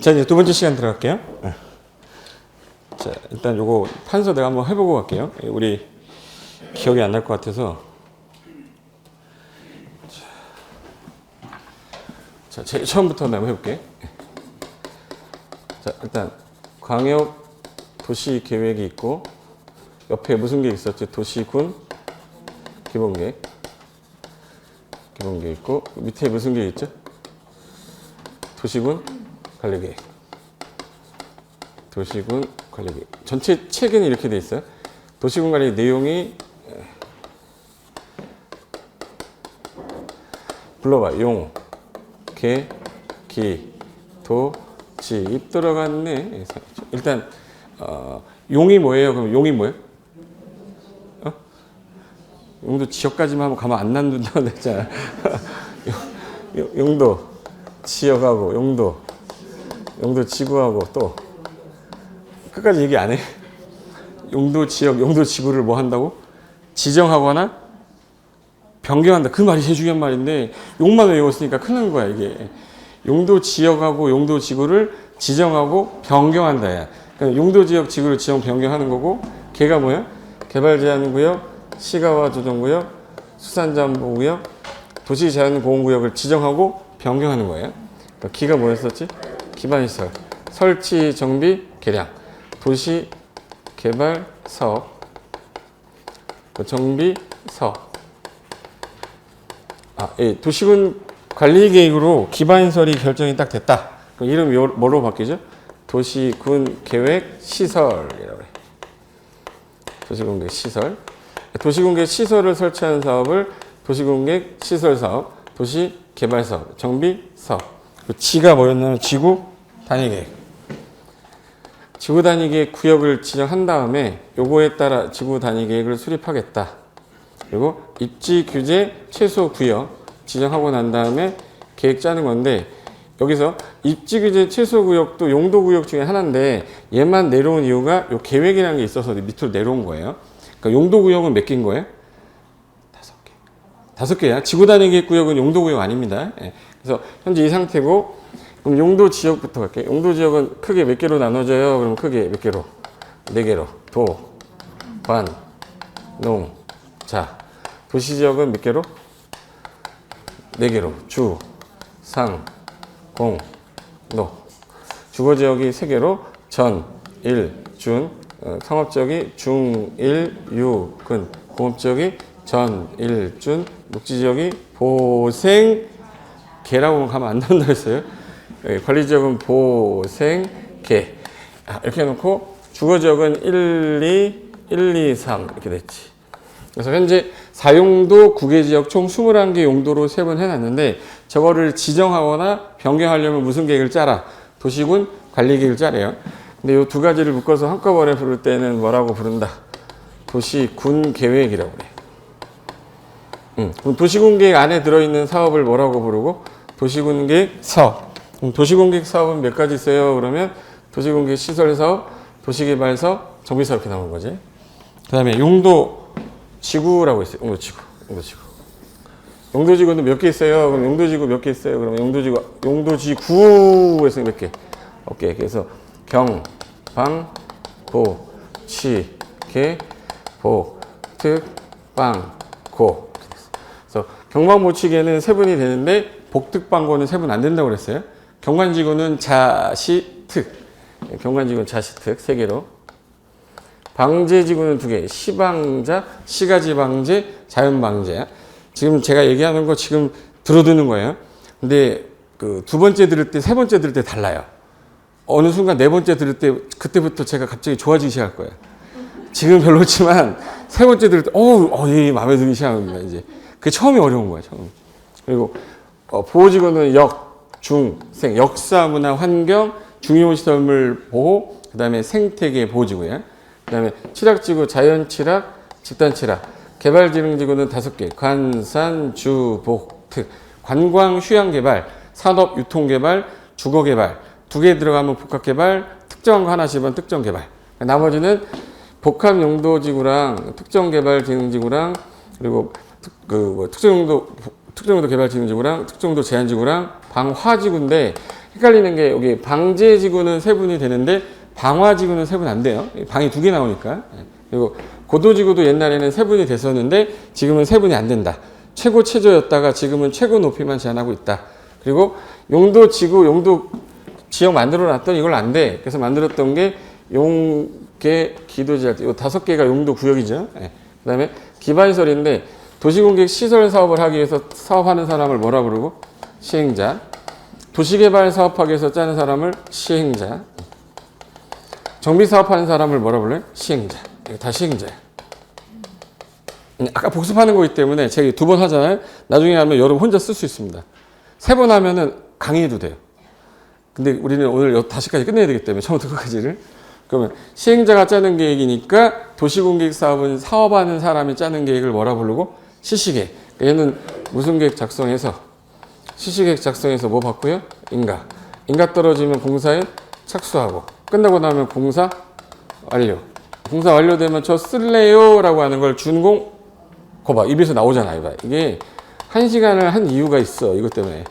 자, 이제 두 번째 시간 들어갈게요. 자, 일단 요거 판서 내가 한번 해보고 갈게요. 우리 기억이 안 날 것 같아서. 자, 제일 처음부터 한번 해볼게. 자, 일단 광역 도시 계획이 있고 옆에 무슨 계획 있었지? 도시군 기본계획 있고 밑에 무슨 계획 있죠? 도시군 관리계획. 도시군 관리계획. 전체 책에는 이렇게 돼 있어요. 도시군 관리 내용이 불러봐. 용, 개, 기, 도, 지. 입 들어갔네. 일단 용이 뭐예요? 그럼 용이 뭐예요? 용도 지역까지만 하면 가만 안 놔둔다고 했잖아. 용도 지역하고 용도 지구하고 또 끝까지 얘기 안 해. 용도 지역, 용도 지구를 뭐 한다고? 지정하거나 변경한다. 그 말이 제일 중요한 말인데 용만 외웠으니까 큰일 난 거야 이게. 용도 지역하고 용도 지구를 지정하고 변경한다. 그러니까 용도 지역 지구를 지정 변경하는 거고 걔가 뭐야? 개발 제한 구역, 시가와 조정 구역, 수산자원보호 구역, 도시 자연 보호 구역을 지정하고 변경하는 거예요. 그러니까 기가 뭐였었지? 기반시설, 설치, 정비, 개량, 도시 개발 사업, 정비 사업. 도시군 관리 계획으로 기반시설이 결정이 딱 됐다. 그럼 이름이 뭐로 바뀌죠? 도시군 계획 시설이라고 해. 도시군 계획 시설. 도시군 계획 시설을 설치하는 사업을 도시군 계획 시설 사업, 도시 개발 사업, 정비 사업. 지가 뭐였냐면 지구 단위 계획. 지구 단위 계획 구역을 지정한 다음에 요거에 따라 지구 단위 계획을 수립하겠다. 그리고 입지 규제 최소 구역 지정하고 난 다음에 계획 짜는 건데 여기서 입지 규제 최소 구역도 용도 구역 중에 하나인데 얘만 내려온 이유가 요 계획이라는 게 있어서 밑으로 내려온 거예요. 그러니까 용도 구역은 몇 개인 거예요? 5개. 5개야. 지구 단위 계획 구역은 용도 구역 아닙니다. 그래서 현재 이 상태고 그럼 용도 지역부터 갈게요. 용도 지역은 크게 몇 개로 나눠져요? 그럼 크게 몇 개로? 4개로. 도, 관, 농, 자. 도시 지역은 몇 개로? 4개로. 주, 상, 공, 노. 주거 지역이 3개로. 전, 일, 준. 상업 지역이 중, 일, 유, 근. 공업 지역이 전, 일, 준. 녹지 지역이 보생, 개라고 가면 안 나온다 했어요. 관리 지역은 보생, 개. 이렇게 해놓고 주거 지역은 1, 2, 3 이렇게 됐지. 그래서 현재 사용도 구개지역 총 21개 용도로 세분해놨는데 저거를 지정하거나 변경하려면 무슨 계획을 짜라? 도시군 관리계획을 짜래요. 근데 이 두 가지를 묶어서 한꺼번에 부를 때는 뭐라고 부른다? 도시군 계획이라고 그래. 그럼 도시군 계획 안에 들어있는 사업을 뭐라고 부르고? 도시군 계획 사업. 도시군 계획 사업은 몇 가지 있어요? 그러면 도시군 계획 시설 사업, 도시개발 사업, 정비 사업 이렇게 나오는 거지. 그 다음에 용도 지구라고 있어요. 용도지구는 몇 개 있어요? 그럼 용도지구 몇 개 있어요? 그럼 용도지구에서 몇 개? 오케이. 그래서 경, 방, 보, 치, 개, 보, 특, 방, 고. 그래서 경방보치계는 세분이 되는데 복특방고는 세분 안 된다고 그랬어요. 경관지구는 자시특. 경관지구는 자시특 3개로. 방제지구는 2개. 시방자, 시가지방제, 자연방제야. 지금 제가 얘기하는 거 지금 들어두는 거예요. 근데 그 두 번째 들을 때, 세 번째 들을 때 달라요. 어느 순간 네 번째 들을 때 그때부터 제가 갑자기 좋아지기 시작할 거예요. 지금 별로지만 세 번째 들을 때 얘 마음에 들기 시작합니다. 이제 그게 처음이 어려운 거예요. 처음. 그리고 보호지구는 역, 중, 생, 역사, 문화, 환경, 중요시설물 보호, 그 다음에 생태계 보호지구야. 그 다음에 칠학지구, 자연칠학, 집단칠학. 개발지능지구는 5개. 관산, 주, 복, 특. 관광, 휴양개발, 산업, 유통개발, 주거개발. 2개 들어가면 복합개발, 특정한 거 하나 집은 특정개발. 나머지는 복합용도지구랑 특정개발지능지구랑 그리고 특정용도 개발지능지구랑 특정용도 제한지구랑 방화지구인데 헷갈리는 게 여기 방제지구는 세분이 되는데 방화지구는 세분 안 돼요. 방이 2개 나오니까. 그리고 고도지구도 옛날에는 세분이 됐었는데 지금은 세분이 안 된다. 최고 최저였다가 지금은 최고 높이만 제한하고 있다. 그리고 용도지구, 용도지역 만들어 놨더니 이걸 안 돼. 그래서 만들었던 게 용계, 기도지할 때, 이 5개가 용도구역이죠. 그 다음에 기반시설인데 도시공객 시설 사업을 하기 위해서 사업하는 사람을 뭐라 부르고? 시행자. 도시개발 사업하기 위해서 짜는 사람을 시행자. 정비 사업하는 사람을 뭐라 불러요? 시행자. 이거 다 시행자예요. 아까 복습하는 거기 때문에 제가 2번 하잖아요. 나중에 하면 여러분 혼자 쓸 수 있습니다. 3번 하면은 강의해도 돼요. 근데 우리는 오늘 5시까지 끝내야 되기 때문에 처음부터 끝까지를. 그러면 시행자가 짜는 계획이니까 도시공객 사업은 사업하는 사람이 짜는 계획을 뭐라 부르고? 시시계획. 얘는 무슨 계획 작성해서? 시시계획 작성해서 뭐 받고요? 인가. 인가 떨어지면 공사에 착수하고. 끝나고 나면 공사 완료. 공사 완료되면 저 쓸래요? 라고 하는 걸 준공, 거봐. 입에서 나오잖아. 이봐. 이게 1시간을 한 이유가 있어. 이것 때문에.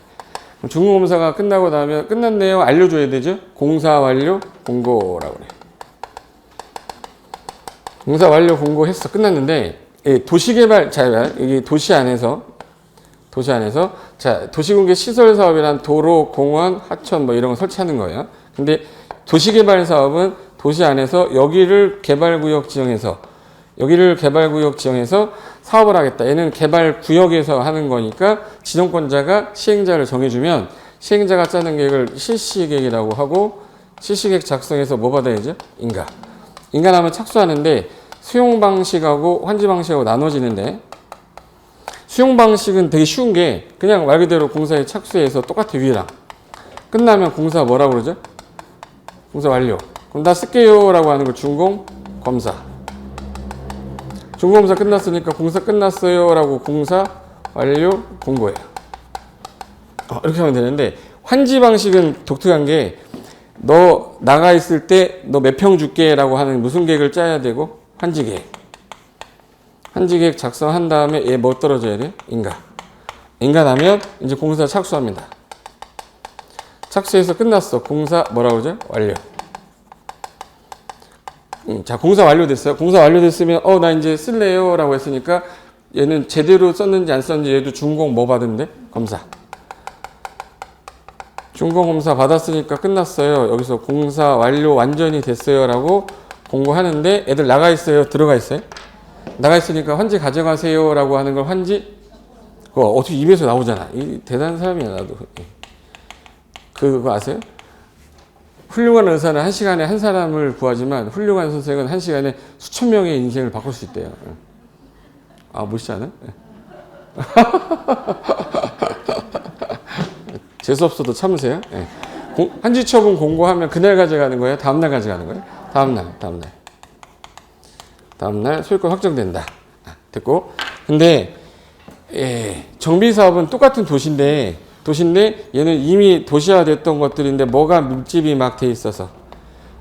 준공검사가 끝나고 나면 끝났네요. 알려줘야 되죠? 공사 완료, 공고라고 그래. 공사 완료, 공고했어. 끝났는데, 도시개발, 자, 여기 도시 안에서, 자, 도시공개 시설 사업이란 도로, 공원, 하천 뭐 이런 거 설치하는 거예요. 근데 도시개발 사업은 도시 안에서 여기를 개발구역 지정해서 사업을 하겠다. 얘는 개발구역에서 하는 거니까 지정권자가 시행자를 정해주면 시행자가 짜는 계획을 실시계획이라고 하고 실시계획 작성해서 뭐 받아야죠? 인가. 인가하면 착수하는데 수용 방식하고 환지 방식하고 나눠지는데 수용 방식은 되게 쉬운 게 그냥 말 그대로 공사에 착수해서 똑같아 위랑. 끝나면 공사 뭐라고 그러죠? 공사 완료. 그럼 나 쓸게요 라고 하는 걸 준공 검사. 준공검사 끝났으니까 공사 끝났어요 라고 공사 완료 공고해요. 이렇게 하면 되는데 환지 방식은 독특한 게 너 나가 있을 때 너 몇 평 줄게 라고 하는 무슨 계획을 짜야 되고 환지 계획. 환지 계획 작성한 다음에 얘 뭐 떨어져야 돼? 인가. 인가 나면 이제 공사 착수합니다. 착수해서 끝났어. 공사 뭐라고 그러죠? 완료. 자, 공사 완료됐어요. 공사 완료됐으면 나 이제 쓸래요 라고 했으니까 얘는 제대로 썼는지 안 썼는지 얘도 준공 뭐 받으면 돼? 검사. 준공 검사 받았으니까 끝났어요. 여기서 공사 완료 완전히 됐어요 라고 공고하는데 애들 나가 있어요? 들어가 있어요? 나가 있으니까 환지 가져가세요 라고 하는 걸 환지 그거 어떻게 입에서 나오잖아. 이 대단한 사람이야 나도. 그거 아세요? 훌륭한 의사는 1시간에 한 사람을 구하지만 훌륭한 선생은 1시간에 수천 명의 인생을 바꿀 수 있대요. 멋있지 않아요? 재수없어도 참으세요. 한지 처분 공고하면 그날 가져가는 거예요? 다음날 가져가는 거예요? 다음날 소유권 확정된다. 됐고. 근데 정비사업은 똑같은 도시인데 얘는 이미 도시화됐던 것들인데 뭐가 밀집이 막 돼 있어서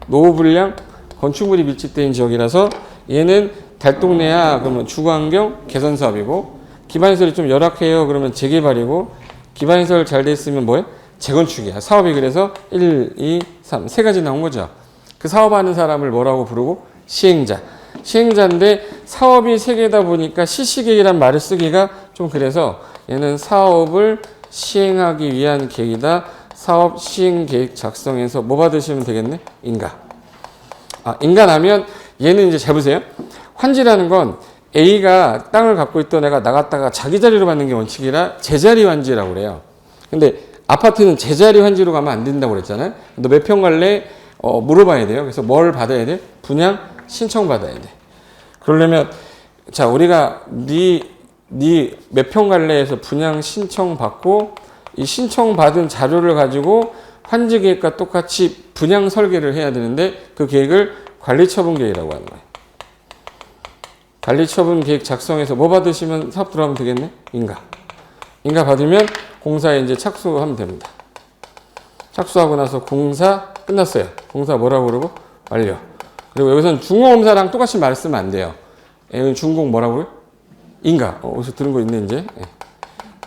노후불량 건축물이 밀집된 지역이라서 얘는 달동네야 그러면 주거환경 개선사업이고 기반시설이 좀 열악해요 그러면 재개발이고 기반시설 잘 돼 있으면 뭐예요? 재건축이야. 사업이 그래서 1, 2, 3 세 가지 나온 거죠. 그 사업하는 사람을 뭐라고 부르고? 시행자. 시행자인데 사업이 3개다 보니까 시시계획이란 말을 쓰기가 좀 그래서 얘는 사업을 시행하기 위한 계획이다. 사업 시행 계획 작성해서 뭐 받으시면 되겠네? 인가. 인가 나면 얘는 이제 잘 보세요. 환지라는 건 A가 땅을 갖고 있던 애가 나갔다가 자기 자리로 받는 게 원칙이라 제자리 환지라고 그래요. 근데 아파트는 제자리 환지로 가면 안 된다고 그랬잖아요. 너 몇 평 갈래? 물어봐야 돼요. 그래서 뭘 받아야 돼? 분양 신청 받아야 돼. 그러려면 자 우리가 네 몇 평 갈래 해서 분양 신청 받고 이 신청 받은 자료를 가지고 환지 계획과 똑같이 분양 설계를 해야 되는데 그 계획을 관리처분 계획이라고 하는 거예요. 관리처분 계획 작성해서 뭐 받으시면 사업 들어가면 되겠네? 인가. 인가 받으면 공사에 이제 착수하면 됩니다. 착수하고 나서 공사 끝났어요. 공사 뭐라고 그러고? 완료. 그리고 여기서는 준공검사랑 똑같이 말 쓰면 안 돼요. 얘는 준공 뭐라고 그래요? 인가. 어디서 들은 거 있네, 이제.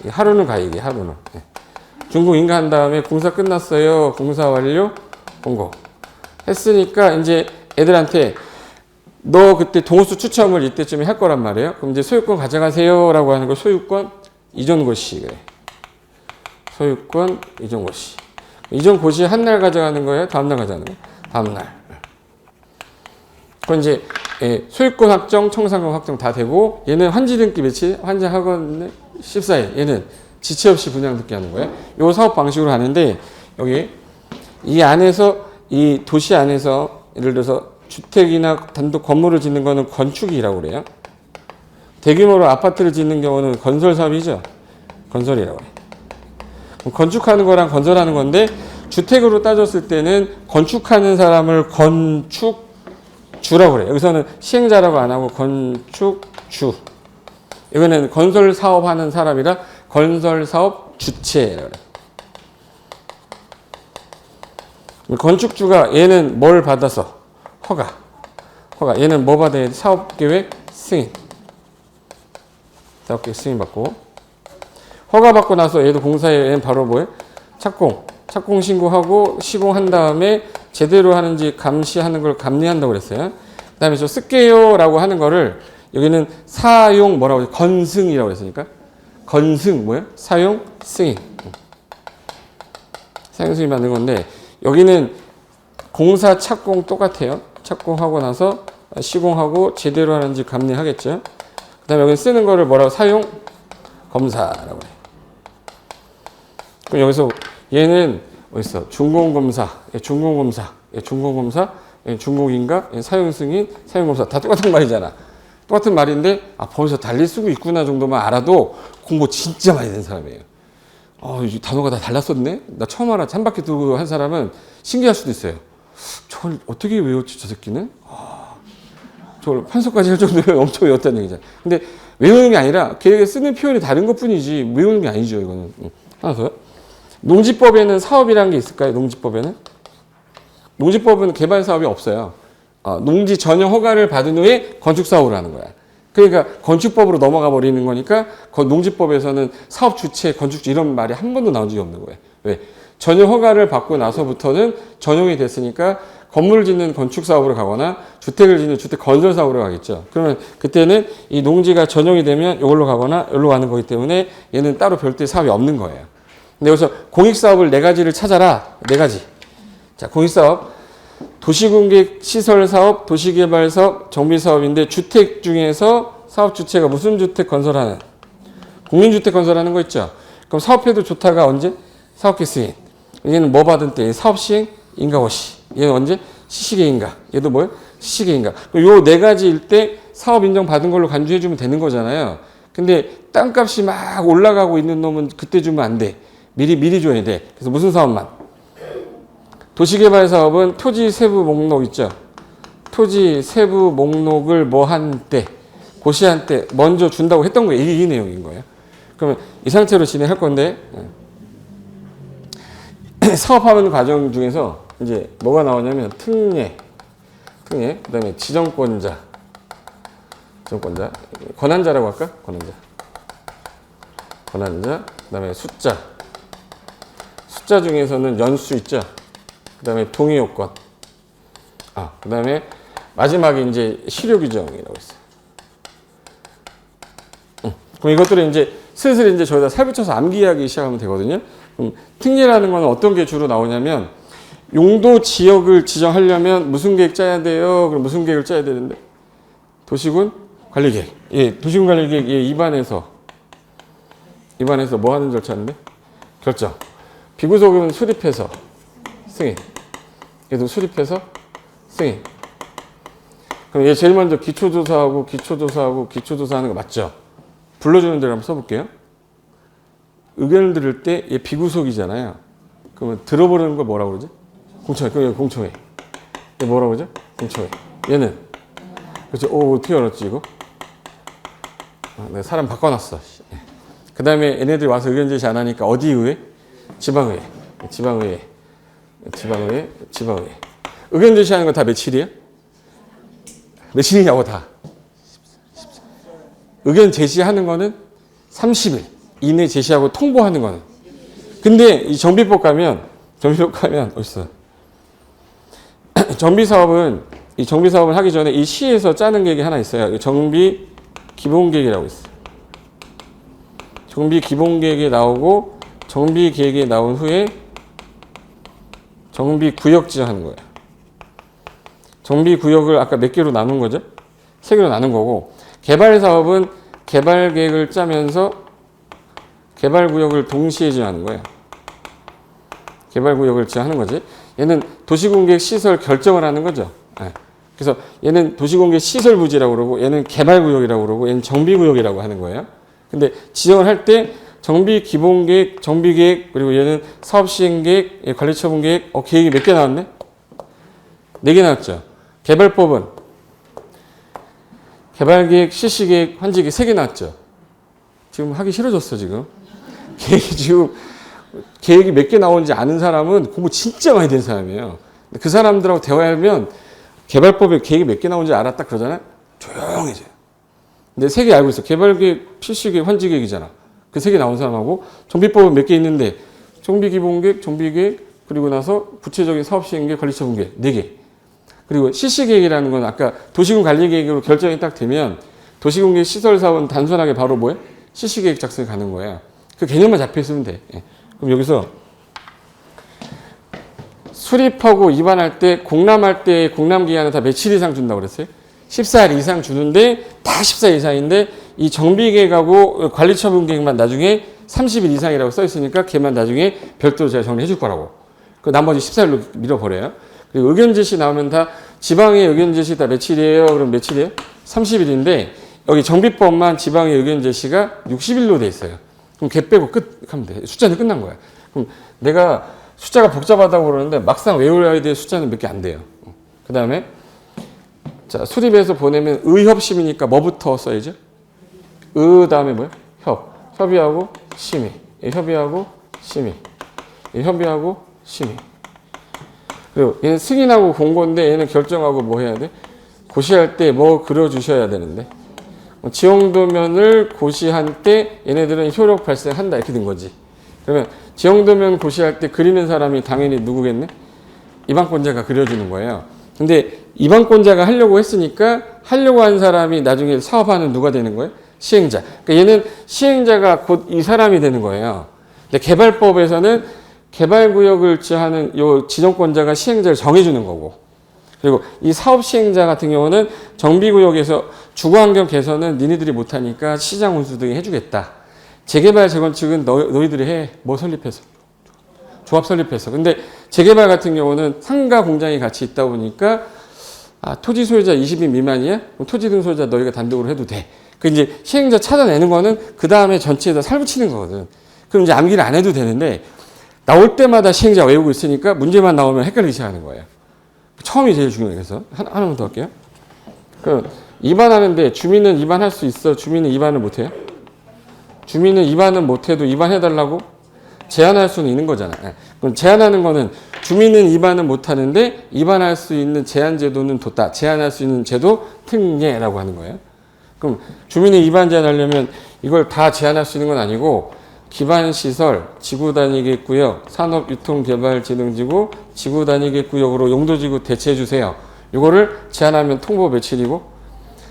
하루는 가, 이게, 하루는. 준공인가 한 다음에 공사 끝났어요. 공사 완료. 공고. 했으니까 이제 애들한테 너 그때 동호수 추첨을 이때쯤에 할 거란 말이에요. 그럼 이제 소유권 가져가세요 라고 하는 거 소유권 이전 고시. 그래. 소유권 이전 고시. 이전 고시 한 날 가져가는 거예요? 다음 날 가져가는 거예요? 다음 날. 그럼 이제 소유권 확정, 청산권 확정 다 되고 얘는 환지 등기 며칠? 환지 학원 14일. 얘는 지체 없이 분양 등기 하는 거예요. 요 사업 방식으로 하는데 여기 이 안에서 이 도시 안에서 예를 들어서 주택이나 단독 건물을 짓는 거는 건축이라고 그래요. 대규모로 아파트를 짓는 경우는 건설 사업이죠. 건설이라고 해요. 건축하는 거랑 건설하는 건데 주택으로 따졌을 때는 건축하는 사람을 건축주라고 그래요. 여기서는 시행자라고 안 하고 건축주. 이거는 건설 사업하는 사람이라 건설 사업 주체라고 그래요. 건축주가 얘는 뭘 받아서 허가. 얘는 뭐 받아야 돼? 사업계획 승인. 사업계획 승인 받고 허가 받고 나서 얘도 공사에 얘는 바로 뭐예요? 착공 신고하고 시공한 다음에 제대로 하는지 감시하는 걸 감리한다고 그랬어요. 그 다음에 저 쓸게요라고 하는 거를 여기는 사용 뭐라고 해요? 건승이라고 그랬으니까 건승 뭐예요? 사용 승인. 사용 승인 받는 건데 여기는 공사 착공 똑같아요. 착공하고 나서 시공하고 제대로 하는지 감리하겠죠. 그 다음에 여기 쓰는 거를 뭐라고? 사용 검사라고 해요. 그럼 여기서 얘는 어딨어? 준공검사, 준공인가, 사용승인, 사용검사 다 똑같은 말이잖아. 똑같은 말인데 벌써 달리 쓰고 있구나 정도만 알아도 공부 진짜 많이 된 사람이에요. 이 단어가 다 달랐었네? 나 처음 알아. 한 바퀴 돌고 한 사람은 신기할 수도 있어요. 저걸 어떻게 외웠지, 저 새끼는? 저걸 판서까지 할 정도면 엄청 외웠다는 얘기잖아. 근데 외우는 게 아니라 걔가 쓰는 표현이 다른 것 뿐이지 외우는 게 아니죠, 이거는. 하나 더요? 농지법에는 사업이라는 게 있을까요? 농지법에는? 농지법은 개발 사업이 없어요. 농지 전용 허가를 받은 후에 건축 사업을 하는 거야. 그러니까 건축법으로 넘어가 버리는 거니까 농지법에서는 사업 주체, 건축주 이런 말이 한 번도 나온 적이 없는 거예요. 왜? 전용 허가를 받고 나서부터는 전용이 됐으니까 건물을 짓는 건축 사업으로 가거나 주택을 짓는 주택 건설 사업으로 가겠죠. 그러면 그때는 이 농지가 전용이 되면 이걸로 가거나 이걸로 가는 거기 때문에 얘는 따로 별도의 사업이 없는 거예요. 근데 여기서 공익사업을 4가지를 찾아라. 4가지. 자, 공익사업. 도시공객 시설사업, 도시개발사업, 정비사업인데 주택 중에서 사업 주체가 무슨 주택 건설하는? 국민주택 건설하는 거 있죠. 그럼 사업해도 좋다가 언제? 사업계 승인. 얘는 뭐 받은 때? 사업시행, 인가고시. 얘는 언제? 시시계인가. 얘도 뭐예요? 시시계인가. 요 4가지일 때 사업 인정 받은 걸로 간주해주면 되는 거잖아요. 근데 땅값이 막 올라가고 있는 놈은 그때 주면 안 돼. 미리 줘야 돼. 그래서 무슨 사업만? 도시개발 사업은 토지 세부 목록 있죠. 토지 세부 목록을 뭐 한 때, 고시한 때 먼저 준다고 했던 거예요. 이 내용인 거예요. 그러면 이 상태로 진행할 건데 사업하는 과정 중에서 이제 뭐가 나오냐면 특례, 그다음에 지정권자, 권한자라고 할까? 권한자, 그다음에 숫자 중에서는 연수 있죠. 그 다음에 동의 요건. 그 다음에 마지막에 이제 실효 규정이라고 있어요. 그럼 이것들을 이제 슬슬 이제 저희가 살붙여서 암기하기 시작하면 되거든요. 그럼 특례라는 거는 어떤 게 주로 나오냐면 용도 지역을 지정하려면 무슨 계획 짜야 돼요? 그럼 무슨 계획을 짜야 되는데? 도시군 관리계획. 예, 도시군 관리계획 입안에서 뭐 하는 절차인데? 결정. 비구속은 수립해서 승인. 얘도 수립해서 승인. 그럼 얘 제일 먼저 기초조사하는 거 맞죠? 불러주는 대로 한번 써볼게요. 의견을 들을 때 얘 비구속이잖아요. 그러면 들어보는 거 뭐라고 그러지? 공청회. 얘 뭐라고 그러죠? 공청회. 얘는 그렇죠. 어떻게 알았지 이거? 내가 사람 바꿔놨어. 그 다음에 얘네들이 와서 의견 제시 안 하니까 어디 의회? 지방의회. 의견 제시하는 거 다 며칠이에요? 며칠이냐고 다. 의견 제시하는 거는 30일 이내 제시하고 통보하는 거는 근데 이 정비법 가면 어딨어? 이 정비 사업을 하기 전에 이 시에서 짜는 계획이 하나 있어요. 정비 기본 계획이라고 있어. 정비 기본 계획이 나오고 정비 계획이 나온 후에 정비 구역 지정하는 거예요. 정비 구역을 아까 몇 개로 나눈 거죠? 3개로 나눈 거고, 개발 사업은 개발 계획을 짜면서 개발 구역을 동시에 지정하는 거예요. 개발 구역을 지정하는 거지. 얘는 도시공계 시설 결정을 하는 거죠. 네. 그래서 얘는 도시공계 시설 부지라고 그러고, 얘는 개발 구역이라고 그러고, 얘는 정비 구역이라고 하는 거예요. 근데 지정을 할 때 정비 기본 계획, 정비 계획, 그리고 얘는 사업 시행 계획, 관리 처분 계획, 계획이 몇 개 나왔네? 4개 나왔죠. 개발법은 개발 계획, 실시 계획, 환지 계획 3개 나왔죠. 지금 하기 싫어졌어, 지금. 계획이 몇 개 나오는지 아는 사람은 공부 진짜 많이 된 사람이에요. 그 사람들하고 대화하면 개발법에 계획이 몇 개 나오는지 알았다 그러잖아요. 조용해져요. 근데 3개 알고 있어. 개발 계획, 실시 계획, 환지 계획이잖아. 그 3개 나온 사람하고 정비법은 몇 개 있는데 정비 기본 계획, 정비 계획, 그리고 나서 구체적인 사업 시행 계획, 관리 처분 계획 4개. 그리고 실시 계획이라는 건 아까 도시군 관리 계획으로 결정이 딱 되면 도시군 계획 시설 사업은 단순하게 바로 뭐예요? 실시 계획 작성이 가는 거예요. 그 개념만 잡혀 있으면 돼. 그럼 여기서 수립하고 입안할 때 공람할 때 공람 기간은 다 며칠 이상 준다고 그랬어요? 14일 이상 주는데 다 14일 이상인데 이 정비 계획하고 관리 처분 계획만 나중에 30일 이상이라고 써 있으니까 걔만 나중에 별도로 제가 정리해 줄 거라고. 그 나머지 14일로 밀어버려요. 그리고 의견 제시 나오면 다 지방의 의견 제시 다 며칠이에요? 그럼 며칠이에요? 30일인데 여기 정비법만 지방의 의견 제시가 60일로 돼 있어요. 그럼 걔 빼고 끝 하면 돼. 숫자는 끝난 거야. 그럼 내가 숫자가 복잡하다고 그러는데 막상 외워야 될 숫자는 몇 개 안 돼요. 그 다음에 자, 수립해서 보내면 의협심이니까 뭐부터 써야죠? 다음에 뭐야? 협의하고 심의. 협의하고 심의. 협의하고 심의. 그리고 얘는 승인하고 공고인데 얘는 결정하고 뭐 해야 돼? 고시할 때 뭐 그려주셔야 되는데 지형도면을 고시한 때 얘네들은 효력 발생한다 이렇게 된 거지. 그러면 지형도면 고시할 때 그리는 사람이 당연히 누구겠네? 입안권자가 그려주는 거예요. 근데 입안권자가 하려고 했으니까 하려고 한 사람이 나중에 사업하는 누가 되는 거예요? 시행자. 그러니까 얘는 시행자가 곧 이 사람이 되는 거예요. 근데 개발법에서는 개발구역을 지하는 요 지정권자가 시행자를 정해주는 거고, 그리고 이 사업 시행자 같은 경우는 정비구역에서 주거환경 개선은 니네들이 못하니까 시장 운수 등이 해주겠다. 재개발 재건축은 너희들이 해. 뭐 설립해서? 조합 설립해서. 근데 재개발 같은 경우는 상가 공장이 같이 있다 보니까 토지 소유자 20인 미만이야? 그럼 토지 등 소유자 너희가 단독으로 해도 돼. 그 이제 시행자 찾아내는 거는 그 다음에 전체에다 살붙이는 거거든. 그럼 이제 암기를 안 해도 되는데 나올 때마다 시행자 외우고 있으니까 문제만 나오면 헷갈리기 시작하는 거예요. 처음이 제일 중요해요. 그래서 하나만 더 할게요. 그럼 입안하는데 주민은 입안할 수 있어? 주민은 입안을 못해요? 주민은 입안은 못해도 입안해달라고 제한할 수는 있는 거잖아. 그럼 제한하는 거는 주민은 입안은 못하는데 입안할 수 있는 제한 제도는 뒀다. 제한할 수 있는 제도 특례라고 하는 거예요. 그럼 주민의 입안 제한하려면 이걸 다 제한할 수 있는 건 아니고 기반시설, 지구단위계구역, 산업유통개발진흥지구, 지구단위계구역으로 용도지구 대체해주세요. 이거를 제한하면 통보 며칠이고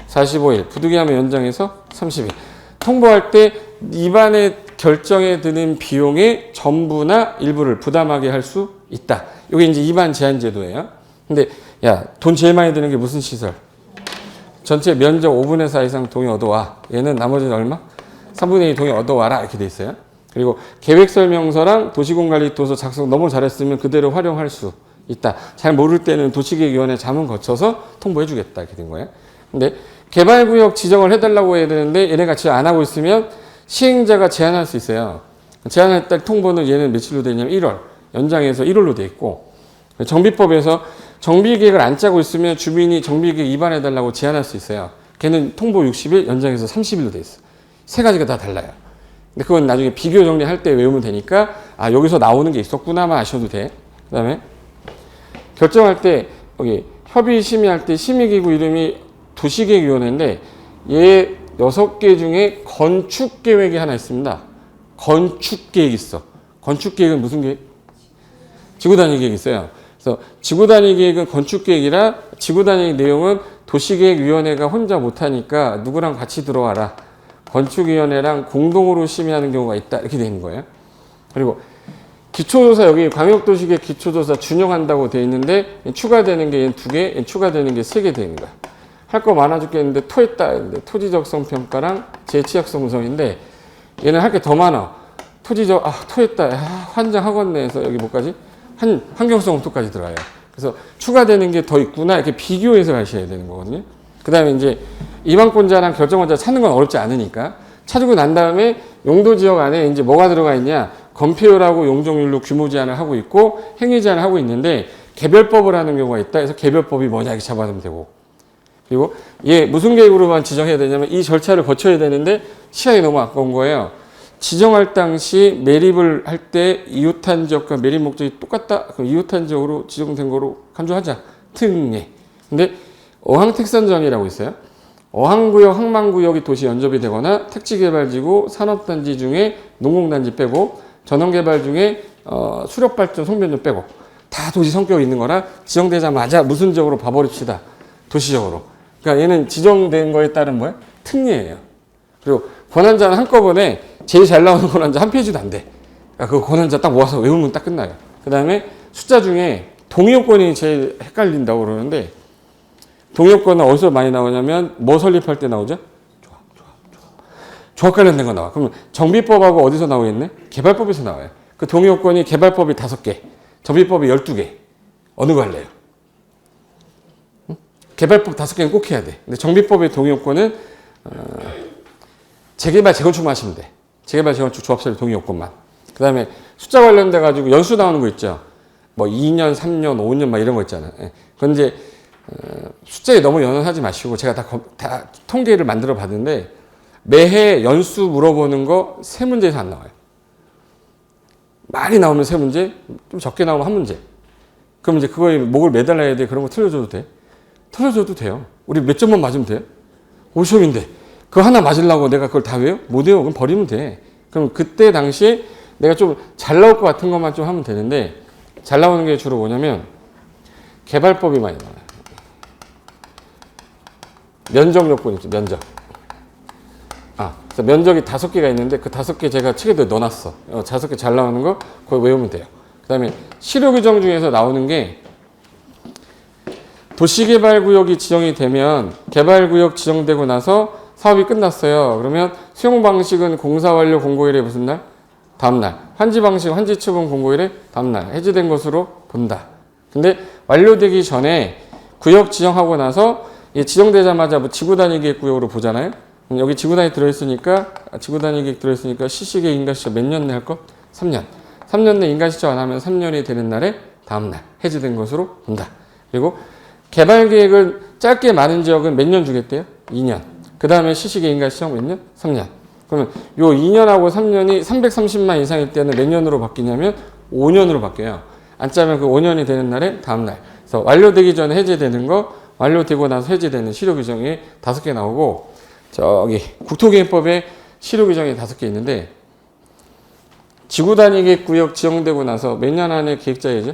45일, 부득이하면 연장해서 30일. 통보할 때 입안에 결정에 드는 비용의 전부나 일부를 부담하게 할 수 있다. 이게 이제 입안 제한 제도예요. 근데 야, 돈 제일 많이 드는 게 무슨 시설? 전체 면적 5분의 4 이상 동의 얻어와. 얘는 나머지는 얼마? 3분의 2 동의 얻어와라. 이렇게 돼 있어요. 그리고 계획설명서랑 도시공관리도서 작성 너무 잘했으면 그대로 활용할 수 있다. 잘 모를 때는 도시계획위원회 자문 거쳐서 통보해 주겠다. 이렇게 된 거예요. 근데 개발구역 지정을 해달라고 해야 되는데 얘네가 지금 안 하고 있으면 시행자가 제한할 수 있어요. 제한할 때 통보는 얘는 며칠로 되냐면 1월. 연장해서 1월로 돼 있고, 정비법에서 정비계획을 안 짜고 있으면 주민이 정비계획 위반해달라고 제한할 수 있어요. 걔는 통보 60일, 연장해서 30일로 돼 있어. 세 가지가 다 달라요. 근데 그건 나중에 비교 정리할 때 외우면 되니까 여기서 나오는 게 있었구나만 아셔도 돼. 그 다음에 결정할 때 여기 협의 심의할 때 심의기구 이름이 도시계획위원회인데 얘 6개 중에 건축계획이 하나 있습니다. 건축계획이 있어. 건축계획은 무슨 계획? 지구단위 계획이 있어요. 그래서 지구단위 계획은 건축계획이라 지구단위 내용은 도시계획위원회가 혼자 못하니까 누구랑 같이 들어와라. 건축위원회랑 공동으로 심의하는 경우가 있다. 이렇게 되는 거예요. 그리고 기초조사, 여기 광역도시계획 기초조사 준용한다고 돼 있는데 추가되는 게 2개, 추가되는 게 3개 되는 거야. 할 거 많아 죽겠는데 토했다. 토지적성 평가랑 재취약성 구성인데 얘는 할 게 더 많아. 토했다. 환장하겠네 해서 여기 뭐까지? 환경성 검토까지 들어가요. 그래서 추가되는 게 더 있구나. 이렇게 비교해서 가셔야 되는 거거든요. 그 다음에 이제 이방권자랑 결정권자 찾는 건 어렵지 않으니까 찾고 난 다음에 용도지역 안에 이제 뭐가 들어가 있냐. 건폐율하고 용적률로 규모 제한을 하고 있고 행위 제한을 하고 있는데 개별법을 하는 경우가 있다. 그래서 개별법이 뭐냐 이렇게 잡아두면 되고. 그리고 얘 무슨 계획으로만 지정해야 되냐면 이 절차를 거쳐야 되는데 시간이 너무 아까운 거예요. 지정할 당시 매립을 할 때 이웃한 지역과 매립 목적이 똑같다? 그럼 이웃한 지역으로 지정된 거로 간주하자. 특례. 근데 어항택선정이라고 있어요. 어항구역, 항만구역이 도시 연접이 되거나 택지개발지구, 산업단지 중에 농공단지 빼고 전원개발 중에 수력발전, 송변전 빼고 다 도시 성격이 있는 거라 지정되자마자 무슨 지역으로 봐버립시다. 도시적으로. 그러니까 얘는 지정된 거에 따른 뭐야? 특례예요. 그리고 권한자는 한꺼번에 제일 잘 나오는 권한자 한 페이지도 안 돼. 그러니까 그 권한자 딱 모아서 외우면 딱 끝나요. 그 다음에 숫자 중에 동의요건이 제일 헷갈린다고 그러는데 동의요건은 어디서 많이 나오냐면 뭐 설립할 때 나오죠? 조합 관련된 거 나와. 그러면 정비법하고 어디서 나오겠네? 개발법에서 나와요. 그 동의요건이 개발법이 5개, 정비법이 12개. 어느 거 할래요? 개발법 5개는 꼭 해야 돼. 근데 정비법의 동의요건은 재개발, 재건축만 하시면 돼. 재개발, 재건축, 조합설립 동의요건만. 그 다음에 숫자 관련돼 가지고 연수 나오는 거 있죠. 뭐 2년, 3년, 5년 막 이런 거 있잖아요. 그건 이제 숫자에 너무 연연하지 마시고 제가 다 통계를 만들어 봤는데 매해 연수 물어보는 거 3문제에서 안 나와요. 많이 나오면 3문제, 좀 적게 나오면 1문제. 그럼 이제 그거에 목을 매달아야 돼. 그런 거 틀려줘도 돼? 틀려줘도 돼요. 우리 몇 점만 맞으면 돼요? 5시험인데 그거 하나 맞으려고 내가 그걸 다 외워? 못 외워. 그럼 버리면 돼. 그럼 그때 당시에 내가 좀 잘 나올 것 같은 것만 좀 하면 되는데 잘 나오는 게 주로 뭐냐면 개발법이 많이 나와요. 면적 요건 있죠. 면적. 그래서 면적이 5개가 있는데 그 5개 제가 책에도 넣어놨어. 5개 잘 나오는 거 그거 외우면 돼요. 그 다음에 실효규정 중에서 나오는 게 도시개발구역이 지정이 되면 개발구역 지정되고 나서 사업이 끝났어요. 그러면 수용 방식은 공사 완료 공고일에 무슨 날? 다음 날. 환지 방식, 환지 처분 공고일에 다음 날. 해지된 것으로 본다. 근데 완료되기 전에 구역 지정하고 나서 지정되자마자 뭐 지구단위 계획 구역으로 보잖아요. 여기 지구단위 들어있으니까 지구단위 계획 들어있으니까 시시계 인가시적 몇 년 내 할 거? 3년. 3년 내 인가시적 안 하면 3년이 되는 날에 다음 날 해지된 것으로 본다. 그리고 개발 계획을 짧게 많은 지역은 몇 년 주겠대요? 2년. 그 다음에 시시계 인가시적 몇 년? 3년. 그러면 요 2년하고 3년이 330만 이상일 때는 몇 년으로 바뀌냐면 5년으로 바뀌어요. 안 짜면 그 5년이 되는 날에 다음 날. 그래서 완료되기 전에 해제되는 거, 완료되고 나서 해제되는 실효규정이 5개 나오고 저기 국토계획법에 실효규정이 5개 있는데 지구단위 계획구역 지정되고 나서 몇 년 안에 계획자이죠?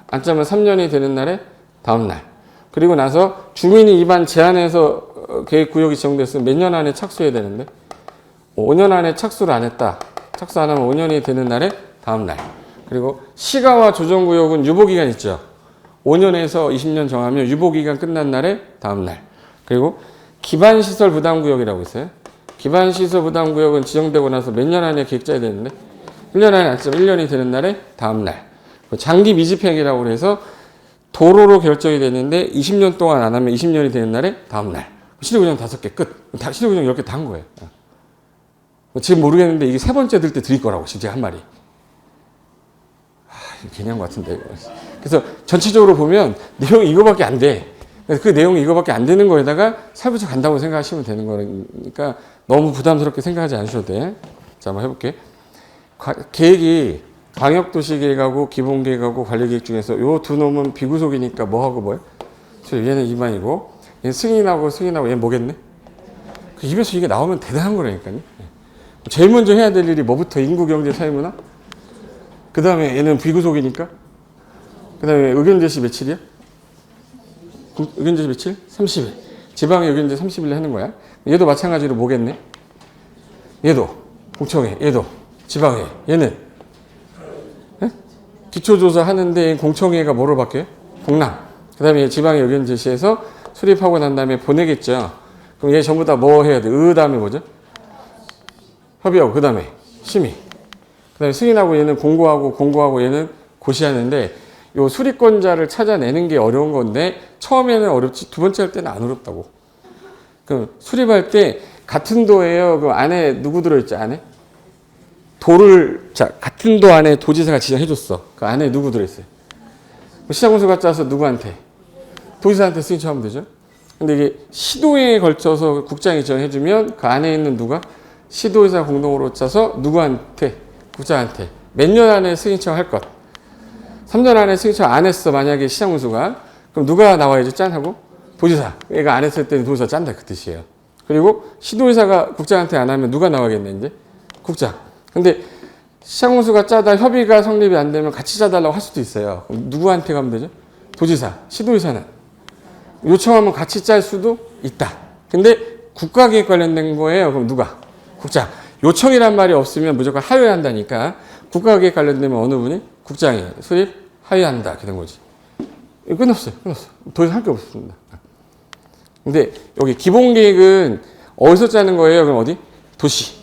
안 짜면 3년이 되는 날에 다음 날. 그리고 나서 주민이 입안 제한해서 계획구역이 지정됐으면 몇 년 안에 착수해야 되는데 5년 안에 착수를 안 했다. 착수 안 하면 5년이 되는 날에 다음 날. 그리고 시가와 조정구역은 유보기간 있죠. 5년에서 20년 정하면 유보기간 끝난 날에 다음 날. 그리고 기반시설 부담구역이라고 있어요. 기반시설 부담구역은 지정되고 나서 몇 년 안에 계획자야 되는데 1년 안에 안 짜면 1년이 되는 날에 다음 날. 장기 미집행이라고 해서 도로로 결정이 됐는데 20년 동안 안 하면 20년이 되는 날에 다음 날. 실효규정 5개 끝. 실효규정 10개 다 한 거예요. 지금 모르겠는데 이게 3번째 들 때 드릴 거라고 진짜 한 마리. 괜히 한 것 같은데. 그래서 전체적으로 보면 내용이 이거밖에 안 돼. 그 내용이 이거밖에 안 되는 거에다가 살부터 간다고 생각하시면 되는 거니까 너무 부담스럽게 생각하지 않으셔도 돼. 자, 한번 해볼게. 계획이 광역도시계획하고 기본계획하고 관리계획 중에서 요 두 놈은 비구속이니까 뭐하고 뭐야? 얘는 이만이고 얘는 승인하고 얘는 뭐겠네? 그 입에서 이게 나오면 대단한 거라니까요. 제일 먼저 해야 될 일이 뭐부터? 인구, 경제, 사회문화? 그 다음에 얘는 비구속이니까. 그 다음에 의견 제시 며칠이야? 의견 제시 며칠? 30일. 지방의 의견 제시 30일에 하는 거야. 얘도 마찬가지로 뭐겠네? 얘도 공청회, 얘도 지방회. 얘는 네? 기초조사 하는데 공청회가 뭐로 바뀌어요? 공람. 그 다음에 지방의 의견 제시해서 수립하고 난 다음에 보내겠죠. 그럼 얘 전부 다 뭐 해야 돼? 다음에 뭐죠? 협의하고 그 다음에 심의. 그 다음에 승인하고 얘는 공고하고 얘는 고시하는데 요 수리권자를 찾아내는 게 어려운 건데 처음에는 어렵지 두 번째 할 때는 안 어렵다고. 그럼 수립할 때 같은 도예요. 그 안에 누구 들어있지? 안에? 같은 도 안에 도지사가 지정해줬어. 그 안에 누구 들어있어요? 시장군수가 짜서 누구한테? 도지사한테 승인 처하면 되죠. 근데 이게 시도에 걸쳐서 국장이 지정해주면 그 안에 있는 누가? 시도의사 공동으로 짜서 누구한테? 국장한테. 몇 년 안에 승인 처할 것. 3년 안에 승인 처 안 했어. 만약에 시장군수가. 그럼 누가 나와야지 짠 하고? 도지사. 얘가 안 했을 때는 도지사 짠다. 그 뜻이에요. 그리고 시도의사가 국장한테 안 하면 누가 나와야겠네, 이제? 국장. 근데 시장군수가 짜다 협의가 성립이 안 되면 같이 짜달라고 할 수도 있어요. 그럼 누구한테 가면 되죠? 도지사. 시도의사는 요청하면 같이 짤 수도 있다. 근데 국가계획 관련된 거예요. 그럼 누가? 국장. 요청이란 말이 없으면 무조건 하회한다니까. 국가계획 관련되면 어느 분이? 국장이 수립 하회한다. 이렇게 된 거지. 끝났어요. 더 이상 할 게 없습니다. 근데 여기 기본계획은 어디서 짜는 거예요? 그럼 어디? 도시.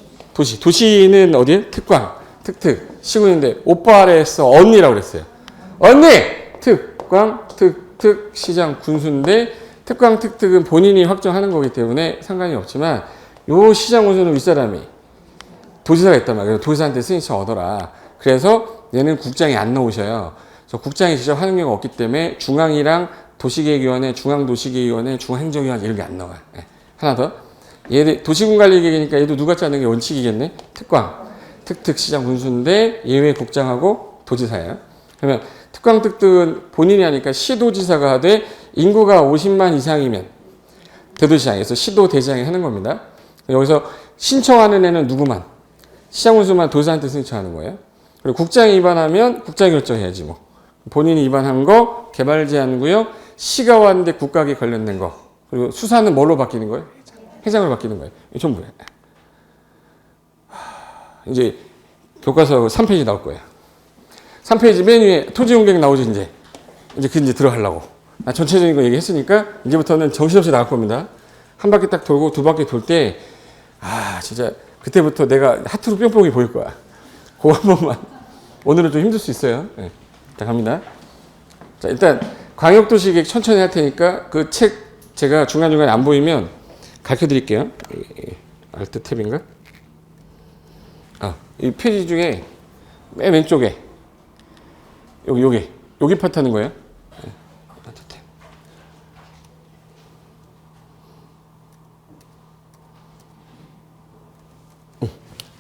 도시는 어디에? 특광, 특특, 시군인데 오빠 아래에서 언니라고 그랬어요. 언니! 특광, 특특, 시장, 군수인데 특광, 특특은 본인이 확정하는 거기 때문에 상관이 없지만 요 시장, 군수는 윗사람이 도지사가 있단 말이에요. 도지사한테 승인처 얻어라. 그래서 얘는 국장이 안 나오셔요. 그래서 국장이 직접 하는 경우가 없기 때문에 중앙이랑 도시계획위원회, 중앙도시계획위원회, 중앙행정위원회 이런 게 안 나와요. 네. 하나 더. 얘 도시군관리계획이니까 얘도 누가 짜는 게 원칙이겠네? 특광, 특특, 시장, 군수인데 예외 국장하고 도지사예요. 그러면 특광, 특특은 본인이 하니까 시도지사가 하되 인구가 50만 이상이면 대도시장에서 시도대장이 하는 겁니다. 여기서 신청하는 애는 누구만? 시장, 군수만 도지사한테 신청하는 거예요. 그리고 국장이 위반하면 국장이 결정해야지 뭐. 본인이 위반한 거, 개발제한구역, 시가 왔는데 국가계 관련된 거. 그리고 수사는 뭘로 바뀌는 거예요? 회장으로 바뀌는 거예요. 전부예요. 이제 교과서 3페이지 나올 거예요. 3페이지 맨 위에 토지용객 나오지 이제. 이제 들어가려고. 나 전체적인 거 얘기했으니까 이제부터는 정신없이 나갈 겁니다. 한 바퀴 딱 돌고 두 바퀴 돌 때 진짜 그때부터 내가 하트로 뿅뿅이 보일 거야. 그거 한 번만. 오늘은 좀 힘들 수 있어요. 네. 자, 갑니다. 자, 일단 광역도시계획 천천히 할 테니까 그 책 제가 중간중간에 안 보이면 가르쳐 드릴게요. 알트 탭인가? 이 페이지 중에 맨 왼쪽에 여기 파트 하는 거예요. 알트 탭.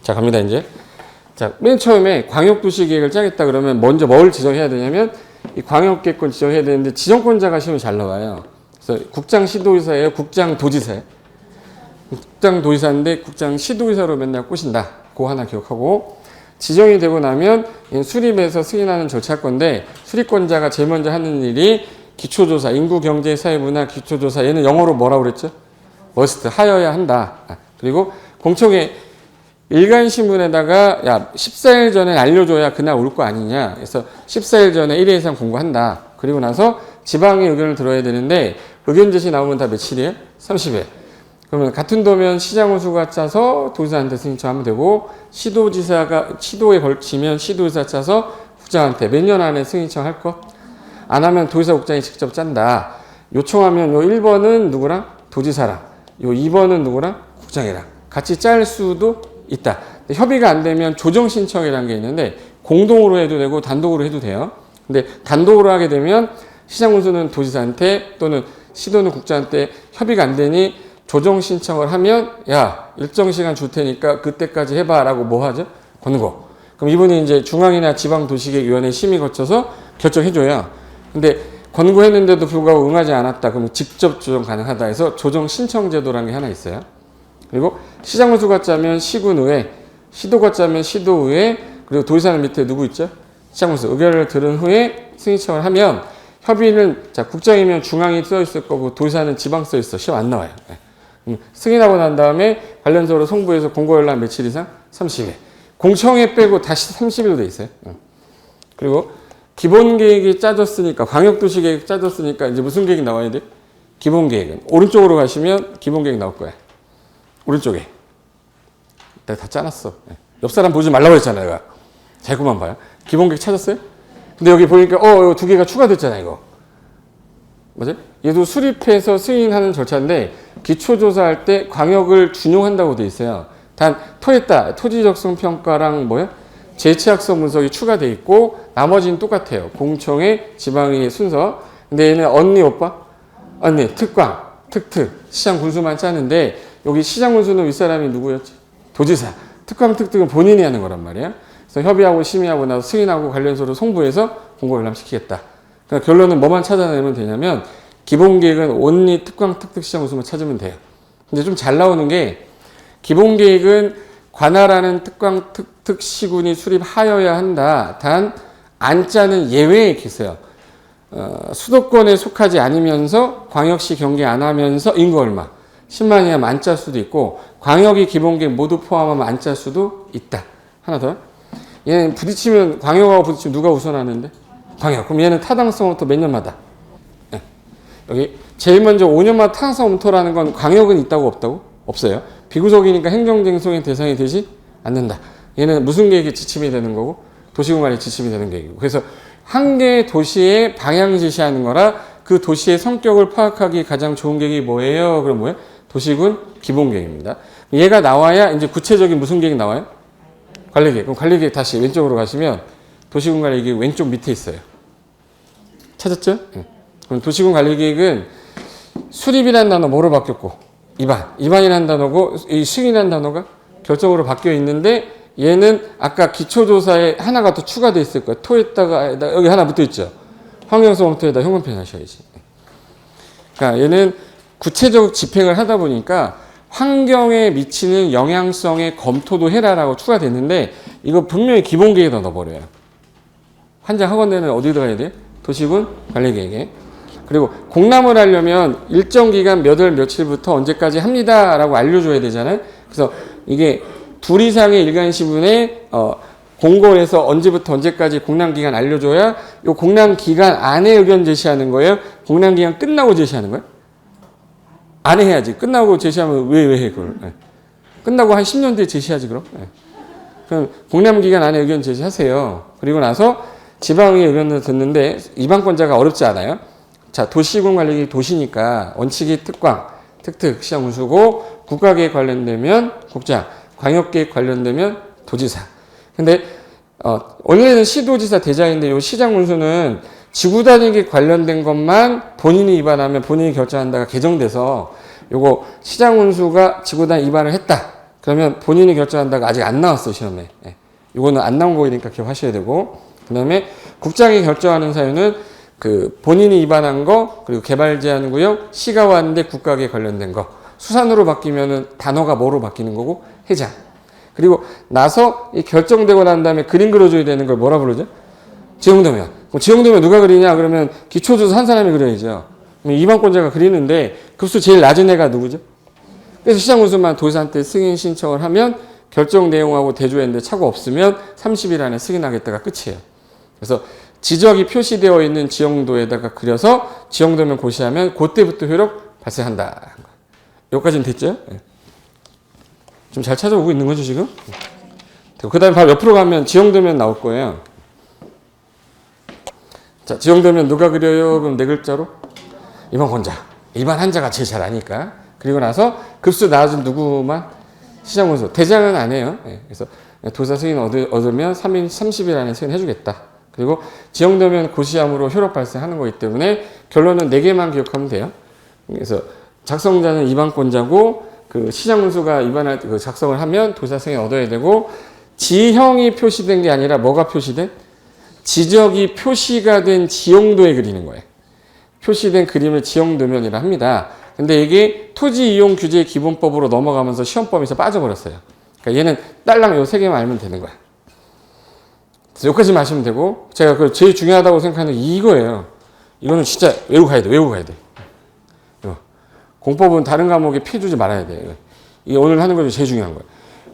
자, 갑니다, 이제. 자, 맨 처음에 광역도시계획을 짜겠다 그러면 먼저 뭘 지정해야 되냐면 이 광역계획권 지정해야 되는데 지정권자가 시험에 잘 나와요. 그래서 국장시도의사예요? 국장도지사예요? 국장도지사인데 국장시도의사로 맨날 꼬신다. 그거 하나 기억하고 지정이 되고 나면 수립해서 승인하는 절차 할 건데 수립권자가 제일 먼저 하는 일이 기초조사, 인구경제사회문화 기초조사 얘는 영어로 뭐라고 그랬죠? 머스트, 하여야 한다. 그리고 공청회 일간신문에다가 야 14일 전에 알려줘야 그날 올 거 아니냐. 그래서 14일 전에 1회 이상 공고한다. 그리고 나서 지방의 의견을 들어야 되는데 의견 제시 나오면 다 며칠이에요? 30일. 그러면 같은 도면 시장호수가 짜서 도지사한테 승인처하면 되고 시도에 걸치면 시도지사 짜서 국장한테 몇 년 안에 승인처할 것? 안 하면 도지사 국장이 직접 짠다. 요청하면 요 1번은 누구랑? 도지사랑. 요 2번은 누구랑? 국장이랑. 같이 짤 수도 있다. 협의가 안 되면 조정 신청이라는 게 있는데 공동으로 해도 되고 단독으로 해도 돼요. 근데 단독으로 하게 되면 시장군수는 도지사한테 또는 시도는 국장한테 협의가 안 되니 조정 신청을 하면 야 일정 시간 줄 테니까 그때까지 해봐라고 뭐 하죠? 권고. 그럼 이분이 이제 중앙이나 지방도시계획위원회 심의 거쳐서 결정해줘요. 근데 권고했는데도 불구하고 응하지 않았다. 그러면 직접 조정 가능하다 해서 조정 신청 제도라는 게 하나 있어요. 그리고 시장군수가 짜면 시군의회, 시도가 짜면 시도의회, 그리고 도지사는 밑에 누구 있죠? 시장군수 의결을 들은 후에 승인 신청을 하면 협의는 자 국장이면 중앙이 써 있을 거고 도지사는 지방 써 있어. 시험 안 나와요. 승인하고 난 다음에 관련적으로 송부해서 공고 연락 며칠 이상 30일. 공청회 빼고 다시 30일로 돼 있어요. 그리고 기본 계획이 짜졌으니까 광역도시 계획 짜졌으니까 이제 무슨 계획이 나와야 돼? 기본 계획은 오른쪽으로 가시면 기본 계획 나올 거야. 오른쪽에. 내가 다 짜놨어. 옆 사람 보지 말라고 했잖아, 내가. 자꾸만 봐요. 기본 계획 찾았어요? 근데 여기 보니까 이거 두 개가 추가됐잖아, 이거. 뭐지? 얘도 수립해서 승인하는 절차인데 기초조사할 때 광역을 준용한다고 돼 있어요. 단 토했다. 토지적성 평가랑 뭐야? 재취약성 분석이 추가돼 있고 나머지는 똑같아요. 공청회, 지방의 순서. 근데 얘는 언니, 오빠? 언니, 특광, 특특, 시장 군수만 짜는데 여기 시장 군수는 윗사람이 누구였지? 도지사. 특광, 특특은 본인이 하는 거란 말이야. 그래서 협의하고 심의하고 나서 승인하고 관련서로 송부해서 공고 열람시키겠다. 그러니까 결론은 뭐만 찾아내면 되냐면 기본 계획은 온리 특광, 특특, 시장 군수만 찾으면 돼요. 근데 좀 잘 나오는 게 기본 계획은 관할하는 특광, 특특 시군이 수립하여야 한다. 단 안 짜는 예외에 이렇게 있어요. 수도권에 속하지 않으면서 광역시 경계 안 하면서 인구 얼마 10만 이하면 안 짤 수도 있고 광역이 기본 계획 모두 포함하면 안 짤 수도 있다. 하나 더. 얘는 부딪히면 광역하고 부딪히면 누가 우선하는데? 광역. 그럼 얘는 타당성은 또 몇 년마다? 네. 여기 제일 먼저 5년마다 타당성 검토라는 건 광역은 있다고 없다고? 없어요. 비구속이니까 행정쟁송의 대상이 되지 않는다. 얘는 무슨 계획이 지침이 되는 거고 도시군 관리 지침이 되는 계획이고. 그래서 한 개의 도시의 방향 제시하는 거라 그 도시의 성격을 파악하기 가장 좋은 계획이 뭐예요? 그럼 뭐예요? 도시군 기본 계획입니다. 얘가 나와야 이제 구체적인 무슨 계획이 나와요? 관리계획. 그럼 관리계획 다시 왼쪽으로 가시면 도시군 관리계획 왼쪽 밑에 있어요. 찾았죠? 네. 그럼 도시군 관리계획은 수립이라는 단어 뭐로 바뀌었고 입안이라는 단어고 이 승인이라는 단어가 결정으로 바뀌어 있는데 얘는 아까 기초조사에 하나가 더 추가되어 있을 거예요. 토에다가 여기 하나 붙어 있죠. 환경성 검토에다 현금 표현하셔야지. 그러니까 얘는 구체적 집행을 하다 보니까 환경에 미치는 영향성의 검토도 해라라고 추가됐는데 이거 분명히 기본 계획에다 넣어버려요. 환자 학원내는 어디다 가야 돼? 도시군 관리계획에. 그리고 공람을 하려면 일정 기간 몇 월 며칠부터 언제까지 합니다라고 알려줘야 되잖아요. 그래서 이게 둘 이상의 일간시분에 공고에서 언제부터 언제까지 공람기간 알려줘야 이 공람기간 안에 의견 제시하는 거예요? 공람기간 끝나고 제시하는 거예요? 안에 해야지. 끝나고 제시하면 왜 해 그걸? 네. 끝나고 한 10년 뒤에 제시하지 그럼? 네. 그럼 공람기간 안에 의견 제시하세요. 그리고 나서 지방의 의견을 듣는데 이방권자가 어렵지 않아요? 자, 도시군 관리계획 도시니까 원칙이 특광, 특특, 시장 군수고 국가계획 관련되면 국장, 광역계획 관련되면 도지사. 근데 원래는 시도지사 대장인데 요 시장 군수는 지구단위계 관련된 것만 본인이 위반하면 본인이 결정한다가 개정돼서 요거 시장 군수가 지구단 위반을 했다. 그러면 본인이 결정한다가 아직 안 나왔어 시험에. 예. 요거는 안 나온 거니까 기억하셔야 되고 그다음에 국장이 결정하는 사유는 그 본인이 위반한 거 그리고 개발 제한 구역 시가 왔는데 국가계획 관련된 거 수산으로 바뀌면은 단어가 뭐로 바뀌는 거고 해장. 그리고 나서 이 결정되고 난 다음에 그림 그려줘야 되는 걸 뭐라 부르죠? 지형도면. 그럼 지형도면 누가 그리냐? 그러면 기초조사 한 사람이 그려야죠. 그럼 이방권자가 그리는데 급수 제일 낮은 애가 누구죠? 그래서 시장군수만 도지사한테 승인 신청을 하면 결정 내용하고 대조했는데 착오 없으면 30일 안에 승인하겠다가 끝이에요. 그래서 지적이 표시되어 있는 지형도에다가 그려서 지형도면 고시하면 그때부터 효력 발생한다. 여기까지는 됐죠? 네. 좀 잘 찾아오고 있는 거죠, 지금? 그 다음에 바로 옆으로 가면 지형도면 나올 거예요. 자, 지형도면 누가 그려요? 그럼 네 글자로? 입안권자. 입안 한자가 제일 잘 아니까. 그리고 나서 급수 낮은 누구만? 시장군수. 대장은 안 해요. 네. 그래서 도사 승인 얻으면 30일 안에 승인해주겠다. 그리고 지형도면 고시함으로 효력 발생하는 거기 때문에 결론은 4개만 기억하면 돼요. 그래서 작성자는 입안권자고 그 시장군수가 입안할 때 작성을 하면 도사 승인 얻어야 되고 지형이 표시된 게 아니라 뭐가 표시된? 지적이 표시가 된 지형도에 그리는 거예요. 표시된 그림을 지형도면이라 합니다. 근데 이게 토지이용규제기본법으로 넘어가면서 시험범위에서 빠져버렸어요. 그러니까 얘는 딸랑 요 3개만 알면 되는 거야. 그래서 여기까지만 하시면 되고, 제가 그 제일 중요하다고 생각하는 게 이거예요. 이거는 진짜 외우고 가야 돼. 외우고 가야 돼. 이거. 공법은 다른 과목에 피해 주지 말아야 돼. 이게 오늘 하는 거 제일 중요한 거예요.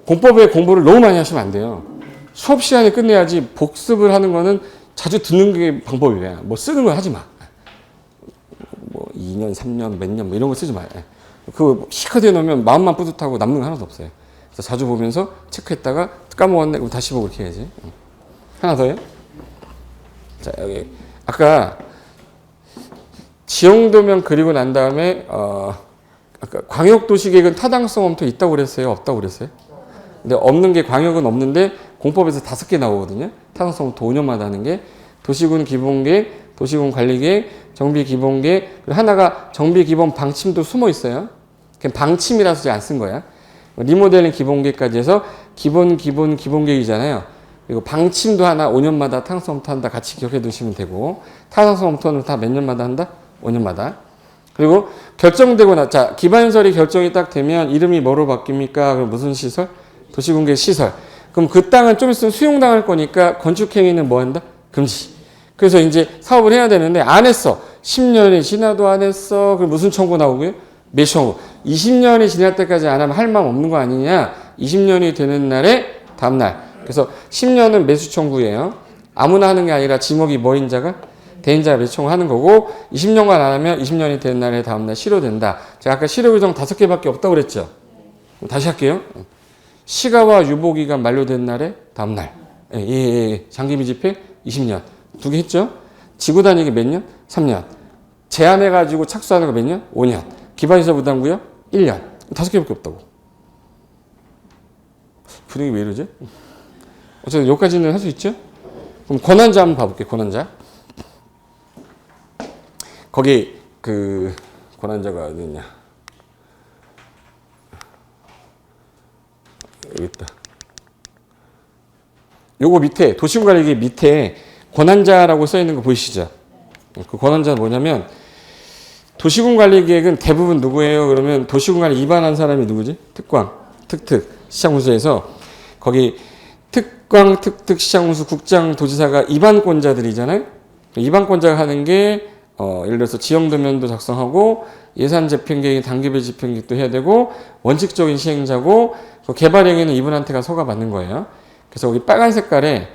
공법에 공부를 너무 많이 하시면 안 돼요. 수업 시간에 끝내야지. 복습을 하는 거는 자주 듣는 게 방법이야. 뭐 쓰는 거 하지 마. 뭐 2년, 3년, 몇 년 뭐 이런 거 쓰지 마. 그거 시카드 해놓으면 마음만 뿌듯하고 남는 거 하나도 없어요. 그래서 자주 보면서 체크했다가 까먹었네. 그럼 다시 보고 이렇게 해야지. 하나 더요. 자, 여기 아까 지형도면 그리고 난 다음에 아까 광역도시계획은 타당성 검토 있다고 그랬어요? 없다고 그랬어요? 근데 없는 게 광역은 없는데 공법에서 5개 나오거든요. 타당성 검토 5년마다 하는 게 도시군 기본계획, 도시군 관리계획, 정비 기본계획, 그리고 하나가 정비 기본 방침도 숨어 있어요. 그냥 방침이라서 안 쓴 거야. 리모델링 기본계획까지 해서 기본계획이잖아요. 그리고 방침도 하나 5년마다 타당성 검토 한다. 같이 기억해 두시면 되고, 타당성 검토는 다 몇 년마다 한다? 5년마다. 그리고 결정되고 자, 기반시설이 결정이 딱 되면 이름이 뭐로 바뀝니까? 그럼 무슨 시설? 도시공개 시설. 그럼 그 땅은 좀 있으면 수용당할 거니까 건축행위는 뭐 한다? 금지. 그래서 이제 사업을 해야 되는데 안 했어. 10년이 지나도 안 했어. 그럼 무슨 청구 나오고요? 매수청구. 20년이 지날 때까지 안 하면 할 마음 없는 거 아니냐? 20년이 되는 날에 다음 날. 그래서 10년은 매수청구예요. 아무나 하는 게 아니라 지목이 뭐인 자가? 대인자가 매수청구 하는 거고, 20년간 안 하면 20년이 되는 날에 다음 날 실효된다. 제가 아까 실효 규정 5개밖에 없다고 그랬죠? 다시 할게요. 시가와 유보기간 만료된 날에 다음 날. 장기비 집행 20년. 2개 했죠? 지구 단위기 몇 년? 3년. 제한해가지고 착수하는 거 몇 년? 5년. 기반시설 부담구역 1년. 5개밖에 없다고. 분위기 왜 이러지? 어쨌든 여기까지는 할 수 있죠? 그럼 권한자 한번 봐볼게요. 권한자. 거기 그 권한자가 어디 있냐? 여기 있다. 요거 밑에 도시군관리계획 밑에 권한자라고 써 있는 거 보이시죠? 그 권한자는 뭐냐면, 도시군관리계획은 대부분 누구예요? 그러면 도시군관리 입안한 사람이 누구지? 특광, 특특, 시장군수에서 거기 특광, 특특, 시장군수, 국장, 도지사가 입안권자들이잖아요. 입안권자가 하는 게 예를 들어서 지형도면도 작성하고 예산 집행계획, 단계별 집행계획도 해야 되고 원칙적인 시행자고 개발행위는 이분한테 가서 허가 받는 거예요. 그래서 여기 빨간 색깔에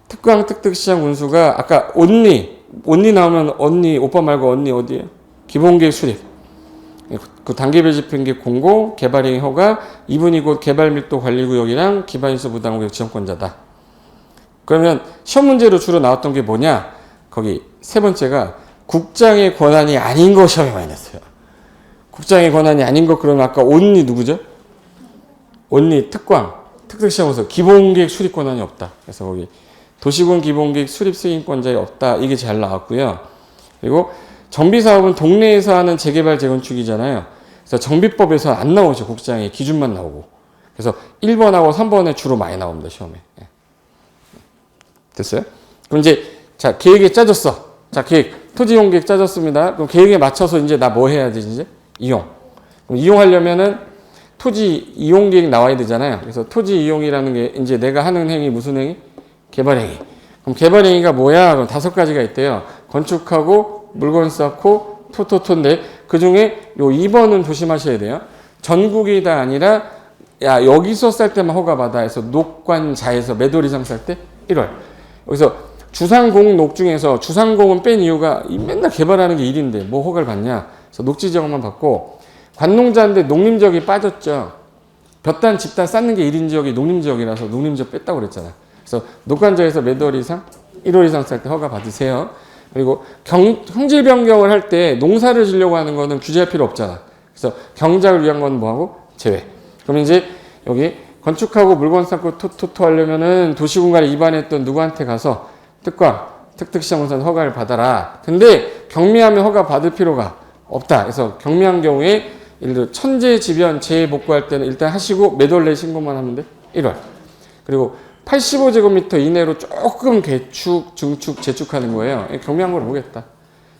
특광, 특특, 시장 군수가 아까 언니 나오면 언니, 오빠 말고 언니 어디에요? 기본계획 수립. 그 단계별 집행계획 공고, 개발행위 허가, 이분이 곧 개발밀도 관리구역이랑 기반시설 부담구역 지정권자다. 그러면 시험 문제로 주로 나왔던 게 뭐냐? 거기 세 번째가 국장의 권한이 아닌 거 시험에 많이 냈어요. 국장의 권한이 아닌 거 그러면 아까 언니 누구죠? 언니 특광, 특특시장에서 기본계획 수립 권한이 없다. 그래서 거기 도시군 기본계획 수립 승인권자에 없다. 이게 잘 나왔고요. 그리고 정비사업은 동네에서 하는 재개발 재건축이잖아요. 그래서 정비법에서 안 나오죠. 국장의 기준만 나오고. 그래서 1번하고 3번에 주로 많이 나옵니다. 시험에. 됐어요? 그럼 이제 자 계획에 짜졌어. 자 계획. 토지이용 계획 짜졌습니다. 그럼 계획에 맞춰서 이제 나 뭐 해야지 이제? 이용. 그럼 이용하려면은 토지 이용 계획 나와야 되잖아요. 그래서 토지 이용이라는 게 이제 내가 하는 행위 무슨 행위? 개발 행위. 그럼 개발 행위가 뭐야? 그럼 5가지가 있대요. 건축하고 물건 쌓고 토토토인데 그 중에 요 2번은 조심하셔야 돼요. 전국이 다 아니라 야 여기서 쌀 때만 허가 받아 해서 녹관자에서 매돌 이상 쌀 때 1월. 여기서 주상공 녹 중에서 주상공은 뺀 이유가 맨날 개발하는 게 일인데 뭐 허가를 받냐. 그래서 녹지지역만 받고 관농자인데 농림지역이 빠졌죠. 볕단 집단 쌓는 게 1인 지역이 농림지역이라서 농림지역 뺐다고 그랬잖아. 그래서 녹관자에서 몇 월 이상? 1월 이상 쌀 때 허가 받으세요. 그리고 형질 변경을 할 때 농사를 지려고 하는 거는 규제할 필요 없잖아. 그래서 경작을 위한 건 뭐하고? 제외. 그럼 이제 여기 건축하고 물건 쌓고 토토토 하려면은 도시공간에 입안했던 누구한테 가서 특광, 특특시장공사 허가를 받아라. 근데 경미하면 허가 받을 필요가 없다. 그래서 경미한 경우에 예를 들어 천재지변 재해 복구할 때는 일단 하시고 매돌내 신고만 하면 돼. 1월. 그리고 85제곱미터 이내로 조금 개축, 증축, 재축하는 거예요. 경미한 걸 보겠다.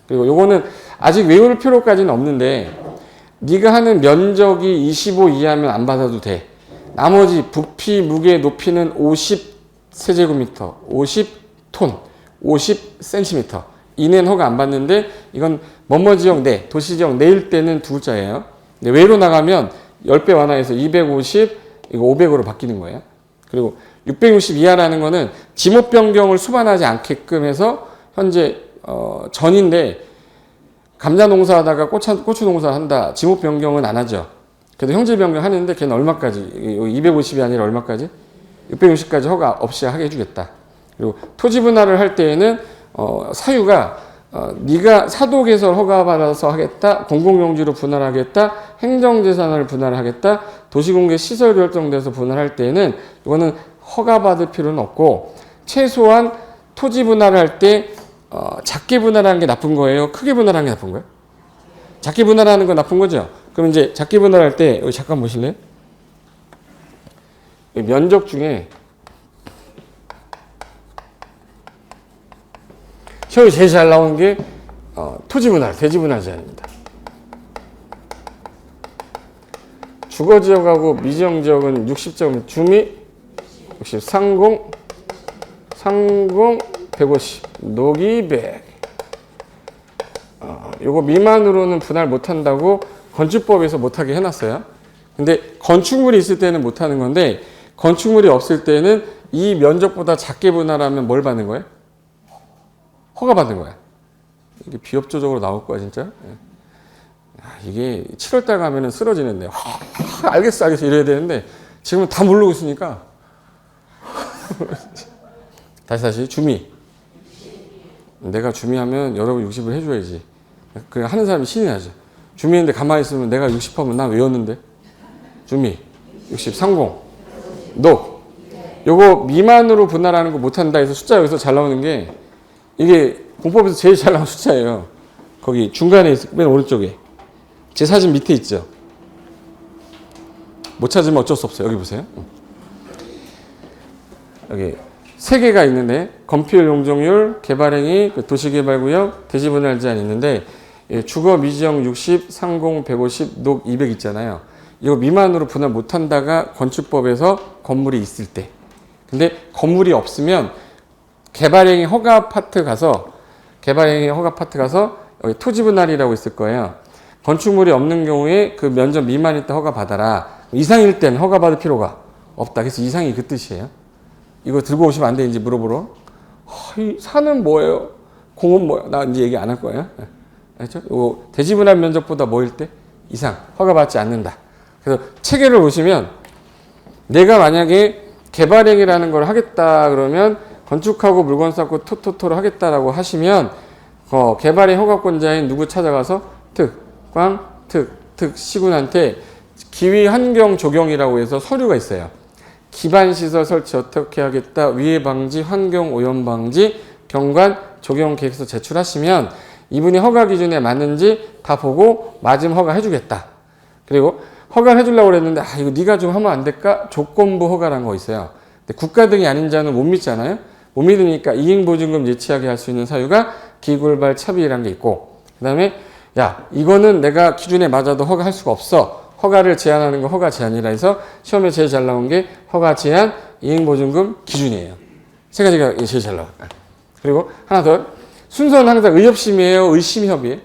그리고 요거는 아직 외울 필요까지는 없는데 네가 하는 면적이 25 이하면 안 받아도 돼. 나머지 부피, 무게, 높이는 50 50세제곱미터, 50톤, 50cm 이내는 허가 안 받는데 이건 뭐뭐 지역 내, 도시 지역 내일 때는 두 글자예요. 근데 외로 나가면 10배 완화해서 250, 이거 500으로 바뀌는 거예요. 그리고 660 이하라는 거는 지목 변경을 수반하지 않게끔 해서 현재 전인데 감자 농사하다가 고추 농사 한다. 지목 변경은 안 하죠. 그래도 형질 변경 하는데 걔는 얼마까지? 250이 아니라 얼마까지? 660까지 허가 없이 하게 해주겠다. 그리고 토지 분할을 할 때에는 사유가 네가 사도개설 허가받아서 하겠다, 공공용지로 분할하겠다, 행정재산을 분할하겠다, 도시공개 시설 결정돼서 분할할 때에는 이거는 허가받을 필요는 없고 최소한 토지 분할을 할 때 작게 분할하는 게 나쁜 거예요? 크게 분할하는 게 나쁜 거예요? 작게 분할하는 건 나쁜 거죠? 그럼 이제 작게 분할할 때 여기 잠깐 보실래요? 면적 중에 시험이 제일 잘 나온 게 토지 분할, 대지 분할 제한입니다. 주거 지역하고 미지역 지역은 60점, 주미 60, 상공 150, 녹이 100. 요거 미만으로는 분할 못 한다고 건축법에서 못하게 해놨어요. 근데 건축물이 있을 때는 못 하는 건데 건축물이 없을 때는 이 면적보다 작게 분할하면 뭘 받는 거예요? 허가 받는 거야. 이게 비협조적으로 나올 거야, 진짜. 이게 7월달 가면은 쓰러지는데, 알겠어, 이래야 되는데, 지금은 다 모르고 있으니까. 다시, 주미. 내가 주미하면 여러분 60을 해줘야지. 그냥 하는 사람이 신이 나죠. 주미인데 가만히 있으면 내가 60 하면 난 외웠는데. 주미, 60, 상공, 녹. 요거 미만으로 분할하는 거 못한다 해서 숫자 여기서 잘 나오는 게, 이게 공법에서 제일 잘 나온 숫자예요. 거기 중간에 있어, 맨 오른쪽에. 제 사진 밑에 있죠. 못 찾으면 어쩔 수 없어요. 여기 보세요. 여기 세 개가 있는데 건폐율, 용적률, 개발행위, 도시개발구역, 대지분할 제한 있는데 주거 미지역 60, 상공 150, 녹 200 있잖아요. 이거 미만으로 분할 못한다가 건축법에서 건물이 있을 때. 근데 건물이 없으면 개발행위 허가 파트 가서 여기 토지 분할이라고 있을 거예요. 건축물이 없는 경우에 그 면적 미만일 때 허가 받아라. 이상일 땐 허가 받을 필요가 없다. 그래서 이상이 그 뜻이에요. 이거 들고 오시면 안 되는지 물어보러. 이 산은 뭐예요? 공은 뭐예요? 나 이제 얘기 안 할 거예요. 알죠? 이거 대지 분할 면적보다 뭐일 때? 이상. 허가 받지 않는다. 그래서 체계를 보시면 내가 만약에 개발행위라는 걸 하겠다 그러면 건축하고 물건 쌓고 토토토로 하겠다라고 하시면 개발의 허가권자인 누구 찾아가서 특 시군한테 기위 환경 조경이라고 해서 서류가 있어요. 기반 시설 설치 어떻게 하겠다, 위해 방지, 환경 오염 방지, 경관 조경 계획서 제출하시면 이분이 허가 기준에 맞는지 다 보고 맞으면 허가 해주겠다. 그리고 허가를 해주려고 그랬는데 이거 네가 좀 하면 안 될까? 조건부 허가라는 거 있어요. 근데 국가 등이 아닌 자는 못 믿잖아요. 못 믿으니까 이행보증금 예치하게 할 수 있는 사유가 기굴발 차비라는 게 있고, 그 다음에 야 이거는 내가 기준에 맞아도 허가할 수가 없어. 허가를 제한하는 거 허가 제한이라 해서 시험에 제일 잘 나온 게 허가 제한, 이행보증금 기준이에요. 세 가지가 제일 잘 나와요. 그리고 하나 더, 순서는 항상 의협심이에요, 의심협의에요?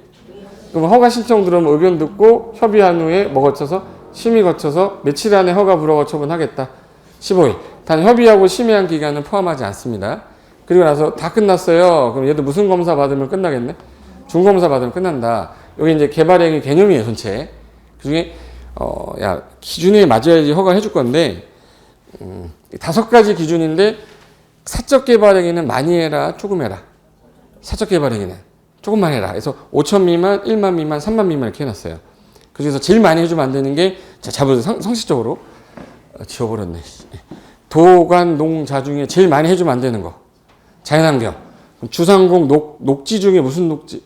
그럼 허가 신청 들어오면 의견 듣고 협의한 후에 뭐 거쳐서? 심의 거쳐서 며칠 안에 허가 불허가 처분하겠다. 15일. 단 협의하고 심의한 기간은 포함하지 않습니다. 그리고 나서 다 끝났어요. 그럼 얘도 무슨 검사 받으면 끝나겠네? 중검사 받으면 끝난다. 여기 이제 개발행위 개념이에요, 전체. 그 중에 기준에 맞아야지 허가를 해줄 건데 5가지 기준인데 사적 개발행위는 많이 해라, 조금 해라. 사적 개발행위는 조금만 해라. 그래서 5천 미만, 1만 미만, 3만 미만 이렇게 해놨어요. 그중에서 제일 많이 해주면 안 되는 게, 자, 잡으세요. 상식적으로. 지워버렸네. 도관, 농자 중에 제일 많이 해주면 안 되는 거. 자연환경. 주상공, 녹지 중에 무슨 녹지?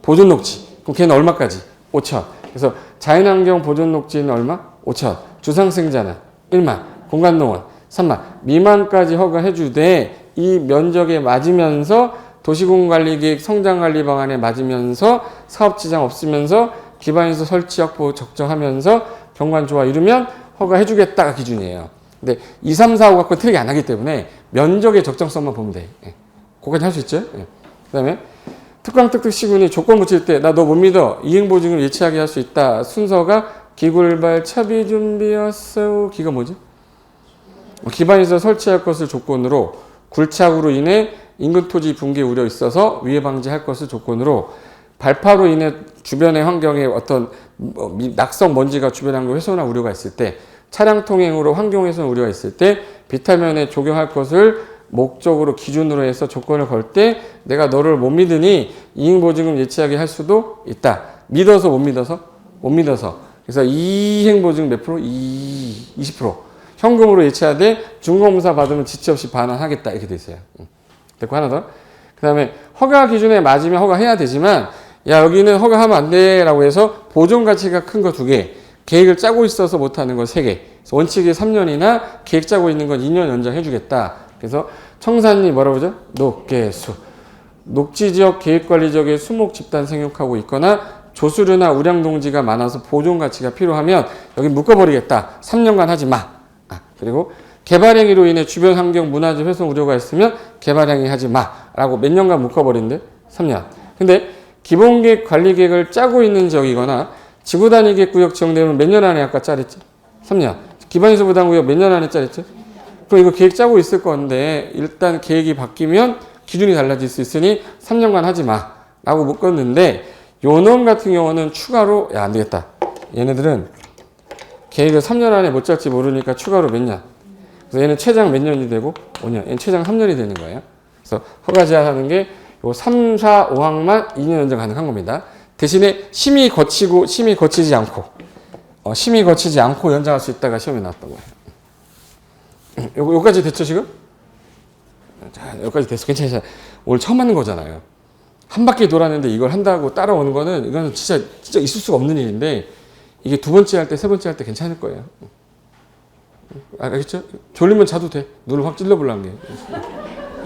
보존 녹지. 그럼 걔는 얼마까지? 5천. 그래서 자연환경 보존 녹지는 얼마? 5천. 주상생자는 1만. 공간농원 3만. 미만까지 허가해주되 이 면적에 맞으면서 도시공관리계획 성장관리 방안에 맞으면서 사업지장 없으면서 기반시설 설치 확보 적정하면서 경관 조화 이루면 허가해주겠다가 기준이에요. 근데 2, 3, 4, 5 갖고 틀리게 안 하기 때문에 면적의 적정성만 보면 돼. 예. 그거까지 할 수 있죠. 예. 그 다음에 특광특특 시군이 조건 붙일 때 나 너 못 믿어. 이행보증을 예치하게 할 수 있다. 순서가 기굴발 차비준비였어. 기가 뭐지? 기반에서 설치할 것을 조건으로 굴착으로 인해 인근 토지 붕괴 우려 있어서 위해 방지할 것을 조건으로 발파로 인해 주변의 환경에 어떤 낙성 먼지가 주변 환경 훼손할 우려가 있을 때 차량 통행으로 환경 훼손 우려가 있을 때 비타면에 적용할 것을 목적으로 기준으로 해서 조건을 걸 때 내가 너를 못 믿으니 이행보증금 예치하게 할 수도 있다. 믿어서 못 믿어서? 못 믿어서. 그래서 이행보증 몇 프로? 20%. 현금으로 예치하되 중공검사 받으면 지체 없이 반환하겠다. 이렇게 돼 있어요. 됐고 하나 더. 그 다음에 허가 기준에 맞으면 허가해야 되지만 야 여기는 허가하면 안 돼 라고 해서 보존 가치가 큰 거 2개, 계획을 짜고 있어서 못하는 거 3개. 그래서 원칙이 3년이나 계획 짜고 있는 건 2년 연장해 주겠다. 그래서 청산리 뭐라고 그러죠? 녹개수. 녹지지역 계획관리지역에 수목 집단 생육하고 있거나 조수류나 우량동지가 많아서 보존 가치가 필요하면 여기 묶어버리겠다. 3년간 하지 마. 그리고 개발행위로 인해 주변 환경 문화재 훼손 우려가 있으면 개발행위 하지 마. 라고 몇 년간 묶어버린대? 3년. 근데 기본계획 관리계획을 짜고 있는 지역이거나 지구단위계획 구역 지정되면 몇 년 안에 아까 짜랬지? 3년. 기반시설 부담구역 몇 년 안에 짜랬지? 그럼 이거 계획 짜고 있을 건데 일단 계획이 바뀌면 기준이 달라질 수 있으니 3년간 하지 마 라고 묶었는데 요놈 같은 경우는 추가로 야 안되겠다. 얘네들은 계획을 3년 안에 못 짤지 모르니까 추가로 몇 년. 그래서 얘는 최장 몇 년이 되고 5년. 얘는 최장 3년이 되는 거예요. 그래서 허가 제한하는 게 요 3, 4, 5항만 2년 연장 가능한 겁니다. 대신에 심의 거치지 않고 연장할 수 있다가 시험에 나왔던 거예요. 여기까지 됐죠 지금? 자, 여기까지 됐어. 괜찮아요. 오늘 처음 하는 거잖아요. 한 바퀴 돌았는데 이걸 한다고 따라오는 거는 이거는 진짜 있을 수가 없는 일인데 이게 2번째 할 때, 3번째 할 때 괜찮을 거예요. 알겠죠? 졸리면 자도 돼. 눈을 확 찔러보려는 게.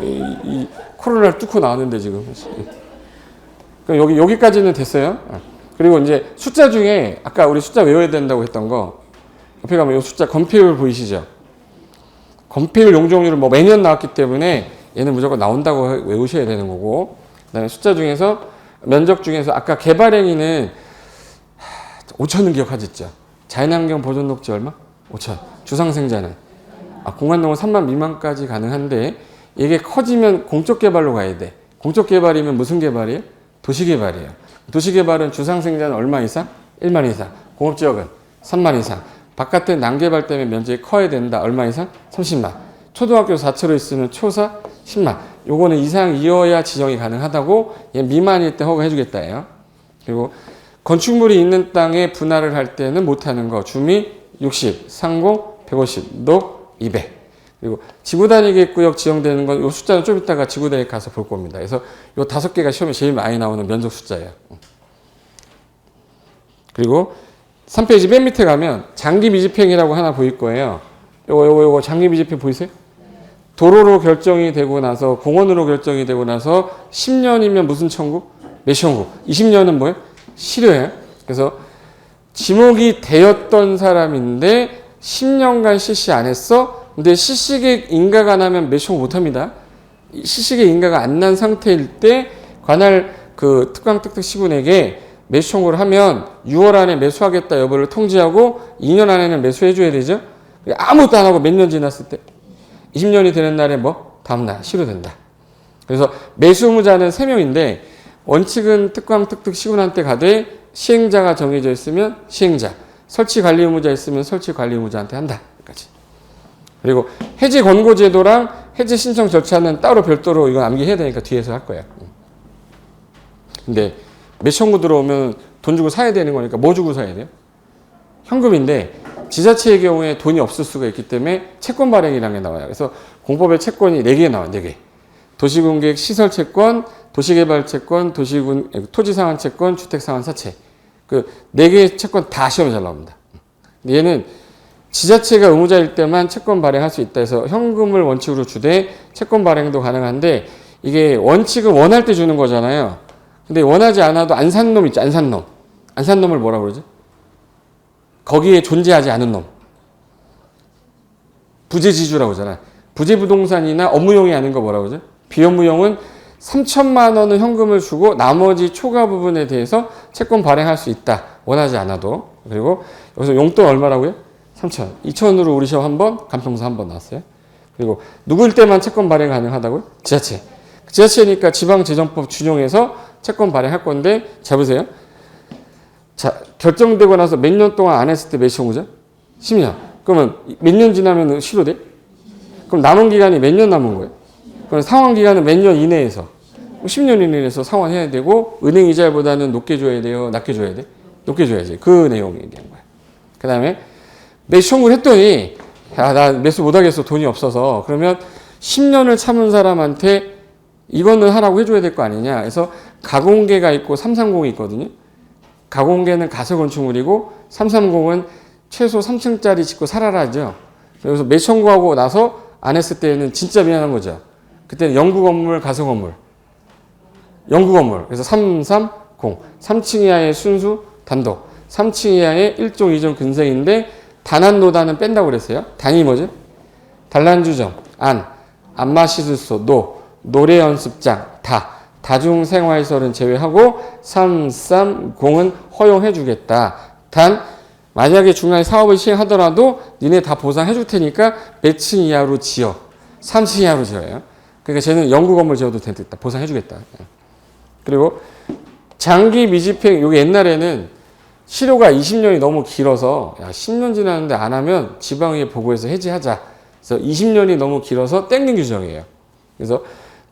이 코로나를 뚫고 나왔는데 지금. 그럼 여기까지는 됐어요. 그리고 이제 숫자 중에 아까 우리 숫자 외워야 된다고 했던 거 옆에 가면 이 숫자 건폐율 보이시죠? 건폐율 용적률을 뭐 매년 나왔기 때문에 얘는 무조건 나온다고 외우셔야 되는 거고 그다음에 숫자 중에서 면적 중에서 아까 개발행위는 5천은 기억하셨죠? 자연환경 보존 녹지 얼마? 5천. 주상생자는 공관농은 3만 미만까지 가능한데 이게 커지면 공적 개발로 가야 돼. 공적 개발이면 무슨 개발이에요? 도시 개발이에요. 도시 개발은 주상생자는 얼마 이상? 1만 이상. 공업지역은 3만 이상. 바깥에 난개발 때문에 면적이 커야 된다. 얼마 이상? 30만. 초등학교 4차로 있으면 초사 10만. 요거는 이상이어야 지정이 가능하다고 얘 미만일 때 허가해 주겠다예요. 그리고 건축물이 있는 땅에 분할을 할 때는 못하는 거. 주미 60, 상공 150, 녹 200. 그리고 지구단위계획구역 지정되는 건 이 숫자는 좀 이따가 지구단위 가서 볼 겁니다. 그래서 이 5개가 시험에 제일 많이 나오는 면적 숫자예요. 그리고 3페이지 맨 밑에 가면 장기 미집행이라고 하나 보일 거예요. 요거 장기 미집행 보이세요? 도로로 결정이 되고 나서 공원으로 결정이 되고 나서 10년이면 무슨 청구? 매시청구. 20년은 뭐예요? 실효예요. 그래서 지목이 되었던 사람인데 10년간 실시 안 했어? 근데 실시계획 인가가 나면 매시청구 못합니다. 실시계획 인가가 안 난 상태일 때 관할 그 특광특특 시군에게 매수청구를 하면 6월 안에 매수하겠다 여부를 통지하고 2년 안에는 매수해줘야 되죠. 아무것도 안 하고 몇 년 지났을 때 20년이 되는 날에 다음날 실효된다. 그래서 매수 의무자는 3명인데 원칙은 특광특특 시군한테 가되 시행자가 정해져 있으면 시행자, 설치관리 의무자 있으면 설치관리 의무자한테 한다. 여기까지. 그리고 해지 권고 제도랑 해지 신청 절차는 따로 별도로 이건 암기해야 되니까 뒤에서 할 거예요. 근데 매청구 들어오면 돈 주고 사야 되는 거니까 뭐 주고 사야 돼요? 현금인데 지자체의 경우에 돈이 없을 수가 있기 때문에 채권 발행이라는 게 나와요. 그래서 공법에 채권이 4개 나와요. 4개. 도시군계획 시설채권, 도시개발채권, 토지상환채권, 주택상환사채. 그 4개의 채권 다 시험에 잘 나옵니다. 근데 얘는 지자체가 의무자일 때만 채권 발행할 수 있다 해서 현금을 원칙으로 주되 채권 발행도 가능한데 이게 원칙은 원할 때 주는 거잖아요. 근데 원하지 않아도 안 산 놈 있죠. 안 산 놈. 안 산 놈을 뭐라고 그러지? 거기에 존재하지 않은 놈. 부재지주라고 하잖아. 부재부동산이나 업무용이 아닌 거 뭐라고 하죠? 비업무용은 3천만 원은 현금을 주고 나머지 초과 부분에 대해서 채권 발행할 수 있다. 원하지 않아도. 그리고 여기서 용돈 얼마라고요? 3천. 2천으로 우리 시험 한 번, 간평사 한 번 나왔어요. 그리고 누구일 때만 채권 발행 가능하다고요? 지자체. 지자체니까 지방재정법 준용해서 채권 발행할 건데 잘 보세요. 자, 결정되고 나서 몇 년 동안 안 했을 때 몇 시험이죠? 10년. 그러면 몇 년 지나면 실효돼? 그럼 남은 기간이 몇 년 남은 거예요? 그럼 상환 기간은 몇 년 이내에서 10년 이내에서 상환해야 되고 은행 이자보다는 높게 줘야 돼요? 낮게 줘야 돼? 높게 줘야지. 그 내용 얘기한 거야. 그 다음에 매수 청구를 했더니 나 매수 못하겠어. 돈이 없어서. 그러면 10년을 참은 사람한테 이거는 하라고 해줘야 될 거 아니냐. 그래서 가공계가 있고 330이 있거든요. 가공계는 가설건축물이고 330은 최소 3층짜리 짓고 살아라죠. 그래서 매수 청구하고 나서 안 했을 때는 진짜 미안한 거죠. 그때는 영구 건물, 가설 건물. 영구 건물. 그래서 330. 3층 이하의 순수 단독. 3층 이하의 1종, 2종 근생인데 단안노단은 뺀다고 그랬어요. 단이 뭐죠? 단란주점, 안마시술소, 노래 연습장, 다중생활시설은 제외하고 330은 허용해 주겠다. 단 만약에 중간에 사업을 시행하더라도 니네 다 보상해 줄 테니까 몇 층 이하로 지어. 3층 이하로 지어요. 그러니까 쟤는 영구 건물 지어도 된다. 보상해 주겠다. 그리고 장기 미집행, 요게 옛날에는 실효가 20년이 너무 길어서 10년 지났는데 안 하면 지방의회 보고해서 해지하자. 그래서 20년이 너무 길어서 땡긴 규정이에요. 그래서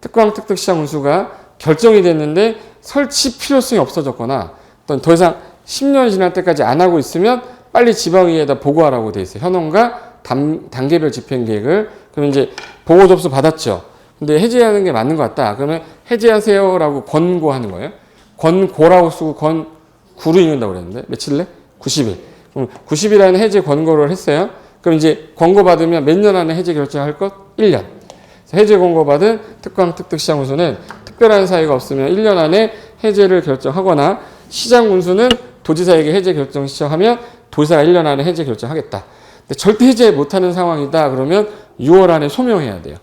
특광특특시장 운수가 결정이 됐는데 설치 필요성이 없어졌거나 또 더 이상 10년 지날 때까지 안 하고 있으면 빨리 지방의회에다 보고하라고 돼 있어요. 현황과 단계별 집행계획을. 그러면 이제 보고 접수 받았죠. 근데 해제하는 게 맞는 것 같다. 그러면 해제하세요라고 권고하는 거예요. 권고라고 쓰고 권구로 읽는다고 그랬는데 며칠래? 90일. 그럼 90일안에 해제 권고를 했어요. 그럼 이제 권고받으면 몇 년 안에 해제 결정할 것? 1년. 해제 권고받은 특광특특시장 운수는 특별한 사유가 없으면 1년 안에 해제를 결정하거나 시장 운수는 도지사에게 해제 결정 신청하면 도지사가 1년 안에 해제 결정하겠다. 근데 절대 해제 못하는 상황이다. 그러면 6월 안에 소명해야 돼요.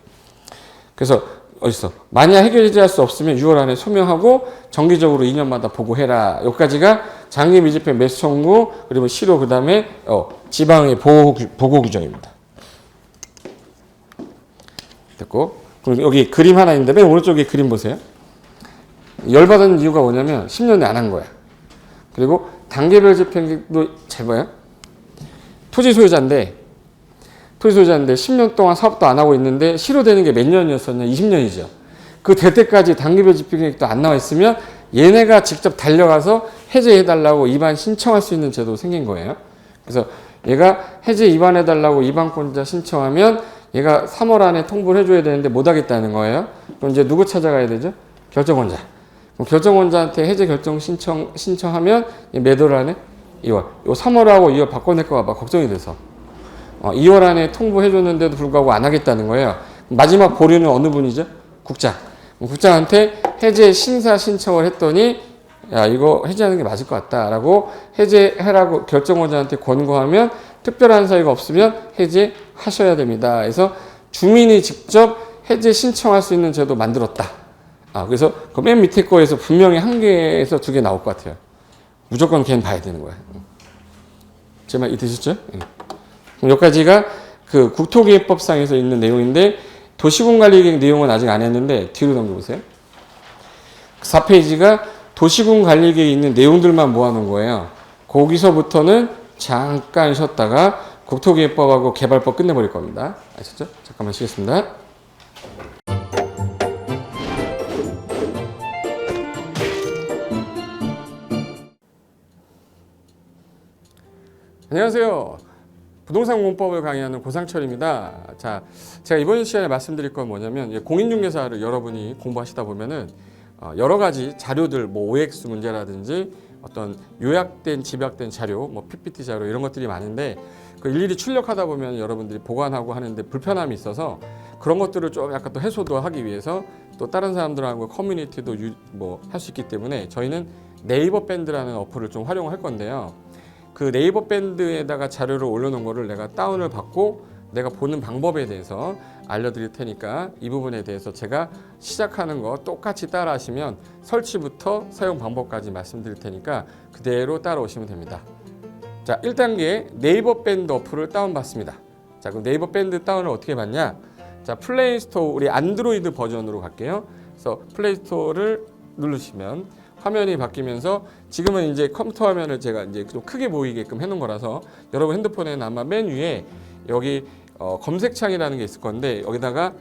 그래서 어딨어? 만약 해결 해제할 수 없으면 6월 안에 소명하고 정기적으로 2년마다 보고해라. 여기까지가 장기 미집행 매수 청구 그리고 실효 그 다음에 지방의 보고 규정입니다. 됐고 그럼 여기 그림 하나 있는데 맨 오른쪽에 그림 보세요. 열받은 이유가 뭐냐면 10년에 안 한 거야. 그리고 단계별 집행도 잘 봐요. 토지 소유자인데 10년 동안 사업도 안 하고 있는데 실효되는 게 몇 년이었었냐? 20년이죠. 그 될 때까지 단계별 집행계획도 안 나와 있으면 얘네가 직접 달려가서 해제해달라고 입안 신청할 수 있는 제도 생긴 거예요. 그래서 얘가 해제 입안해달라고 입안권자 신청하면 얘가 3월 안에 통보를 해줘야 되는데 못하겠다는 거예요. 그럼 이제 누구 찾아가야 되죠? 결정권자. 그럼 결정권자한테 해제 결정 신청하면 몇 월 안에? 2월. 요 3월하고 2월 바꿔낼까 봐 걱정이 돼서. 2월 안에 통보해줬는데도 불구하고 안 하겠다는 거예요. 마지막 보류는 어느 분이죠? 국장. 국장한테 해제 심사 신청을 했더니 야 이거 해제하는 게 맞을 것 같다라고 해제하라고 결정권자한테 권고하면 특별한 사유가 없으면 해제하셔야 됩니다. 그래서 주민이 직접 해제 신청할 수 있는 제도 만들었다. 그래서 그 맨 밑에 거에서 분명히 한 개에서 두 개 나올 것 같아요. 무조건 걔는 봐야 되는 거야. 제 말 이해되셨죠? 여기까지가 그 국토기획법상에서 있는 내용인데 도시군관리계획 내용은 아직 안 했는데 뒤로 넘겨보세요. 4페이지가 도시군관리계획에 있는 내용들만 모아놓은 거예요. 거기서부터는 잠깐 쉬었다가 국토기획법하고 개발법 끝내버릴 겁니다. 아셨죠? 잠깐만 쉬겠습니다. 안녕하세요. 부동산 공법을 강의하는 고상철입니다. 자, 제가 이번 시간에 말씀드릴 건 뭐냐면 공인중개사를 여러분이 공부하시다 보면은 여러 가지 자료들, 뭐 OX 문제라든지 어떤 요약된, 집약된 자료, 뭐 PPT 자료 이런 것들이 많은데 그 일일이 출력하다 보면 여러분들이 보관하고 하는데 불편함이 있어서 그런 것들을 좀 약간 또 해소도 하기 위해서 또 다른 사람들하고 커뮤니티도 뭐 할 수 있기 때문에 저희는 네이버 밴드라는 어플을 좀 활용할 건데요. 그 네이버 밴드에다가 자료를 올려놓은 거를 내가 다운을 받고 내가 보는 방법에 대해서 알려드릴 테니까 이 부분에 대해서 제가 시작하는 거 똑같이 따라 하시면 설치부터 사용 방법까지 말씀드릴 테니까 그대로 따라오시면 됩니다. 자, 1단계 네이버 밴드 어플을 다운받습니다. 자, 그럼 네이버 밴드 다운을 어떻게 받냐? 자, 플레이스토어 우리 안드로이드 버전으로 갈게요. 그래서 플레이스토어를 누르시면 화면이 바뀌면서 지금은 이제 컴퓨터 화면을 제가 이제 좀 크게 보이게끔 해놓은 거라서 여러분 핸드폰에는 아마 맨 위에 여기 검색창이라는 게 있을 건데 여기다가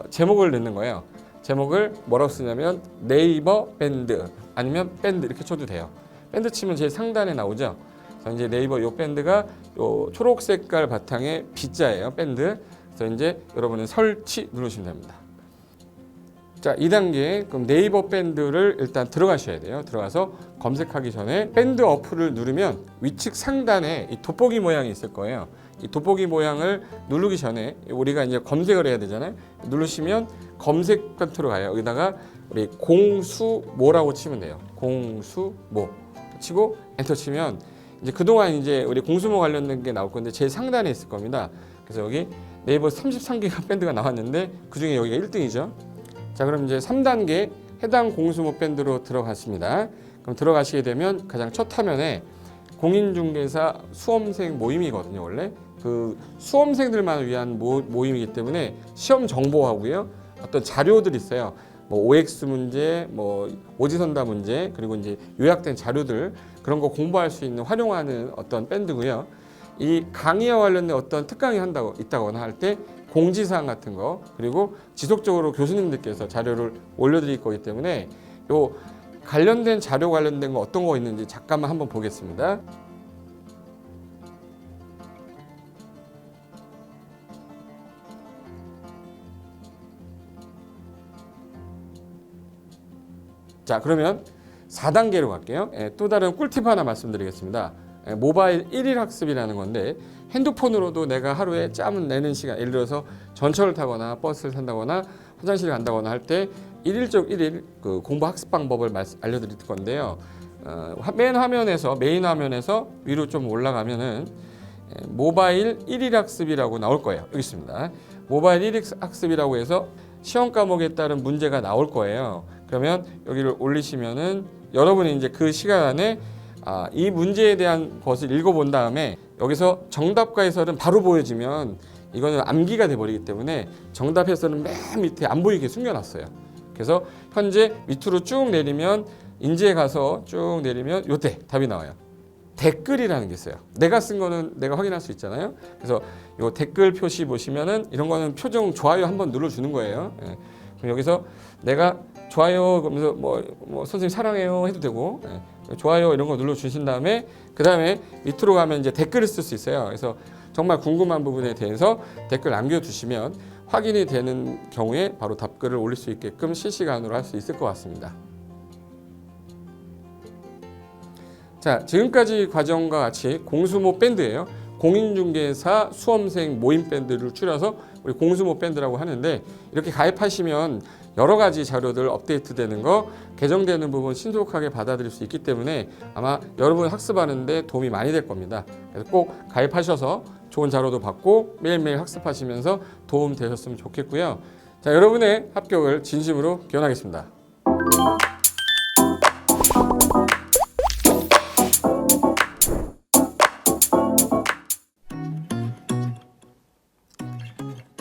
제목을 넣는 거예요. 제목을 뭐라고 쓰냐면 네이버 밴드 아니면 밴드 이렇게 쳐도 돼요. 밴드 치면 제일 상단에 나오죠. 그래서 이제 네이버 요 밴드가 요 초록 색깔 바탕에 B자예요. 밴드. 그래서 이제 여러분은 설치 누르시면 됩니다. 자, 2단계 그럼 네이버 밴드를 일단 들어가셔야 돼요. 들어가서 검색하기 전에 밴드 어플을 누르면 위측 상단에 이 돋보기 모양이 있을 거예요. 이 돋보기 모양을 누르기 전에 우리가 이제 검색을 해야 되잖아요. 누르시면 검색 컨트롤 가요. 여기다가 우리 공수모라고 치면 돼요. 공수모 치고 엔터 치면 이제 그동안 이제 우리 공수모 관련된 게 나올 건데 제일 상단에 있을 겁니다. 그래서 여기 네이버 33개가 밴드가 나왔는데 그 중에 여기가 1등이죠. 자, 그럼 이제 3단계 해당 공수모 밴드로 들어갔습니다. 그럼 들어가시게 되면 가장 첫 화면에 공인중개사 수험생 모임이거든요. 원래 그 수험생들만 위한 모임이기 때문에 시험 정보하고요. 어떤 자료들이 있어요. 뭐 OX 문제, 뭐 오지선다 문제, 그리고 이제 요약된 자료들 그런 거 공부할 수 있는 활용하는 어떤 밴드고요. 이 강의와 관련된 어떤 특강이 있다거나 할 때 공지사항 같은 거 그리고 지속적으로 교수님들께서 자료를 올려드릴 거기 때문에 요 관련된 자료 관련된 거 어떤 거 있는지 잠깐만 한번 보겠습니다. 자, 그러면 4단계로 갈게요. 또 다른 꿀팁 하나 말씀드리겠습니다. 모바일 1일 학습이라는 건데 핸드폰으로도 내가 하루에 짬을 내는 시간, 예를 들어서 전철을 타거나 버스를 탄다거나 화장실을 간다거나 할 때 1일 그 공부 학습 방법을 알려드릴 건데요. 메인 화면에서 위로 좀 올라가면은 모바일 1일 학습이라고 나올 거예요. 여기 있습니다. 모바일 1일 학습이라고 해서 시험 과목에 따른 문제가 나올 거예요. 그러면 여기를 올리시면은 여러분이 이제 그 시간 안에 이 문제에 대한 것을 읽어본 다음에 여기서 정답과 해설은 바로 보여지면 이거는 암기가 돼버리기 때문에 정답 해설은 맨 밑에 안 보이게 숨겨놨어요. 그래서 현재 밑으로 쭉 내리면 인지에 가서 쭉 내리면 요때 답이 나와요. 댓글이라는 게 있어요. 내가 쓴 거는 내가 확인할 수 있잖아요. 그래서 요 댓글 표시 보시면은 이런 거는 표정 좋아요 한번 눌러주는 거예요. 그럼 여기서 내가 좋아요 그러면서 뭐 선생님 사랑해요 해도 되고 좋아요 이런 거 눌러주신 다음에 그 다음에 밑으로 가면 이제 댓글을 쓸 수 있어요. 그래서 정말 궁금한 부분에 대해서 댓글 남겨주시면 확인이 되는 경우에 바로 답글을 올릴 수 있게끔 실시간으로 할 수 있을 것 같습니다. 자, 지금까지 과정과 같이 공수모 밴드예요. 공인중개사 수험생 모임 밴드를 줄여서 우리 공수모 밴드라고 하는데 이렇게 가입하시면 여러 가지 자료들 업데이트되는 거 개정되는 부분 신속하게 받아들일 수 있기 때문에 아마 여러분 학습하는데 도움이 많이 될 겁니다. 그래서 꼭 가입하셔서 좋은 자료도 받고 매일매일 학습하시면서 도움 되셨으면 좋겠고요. 자, 여러분의 합격을 진심으로 기원하겠습니다.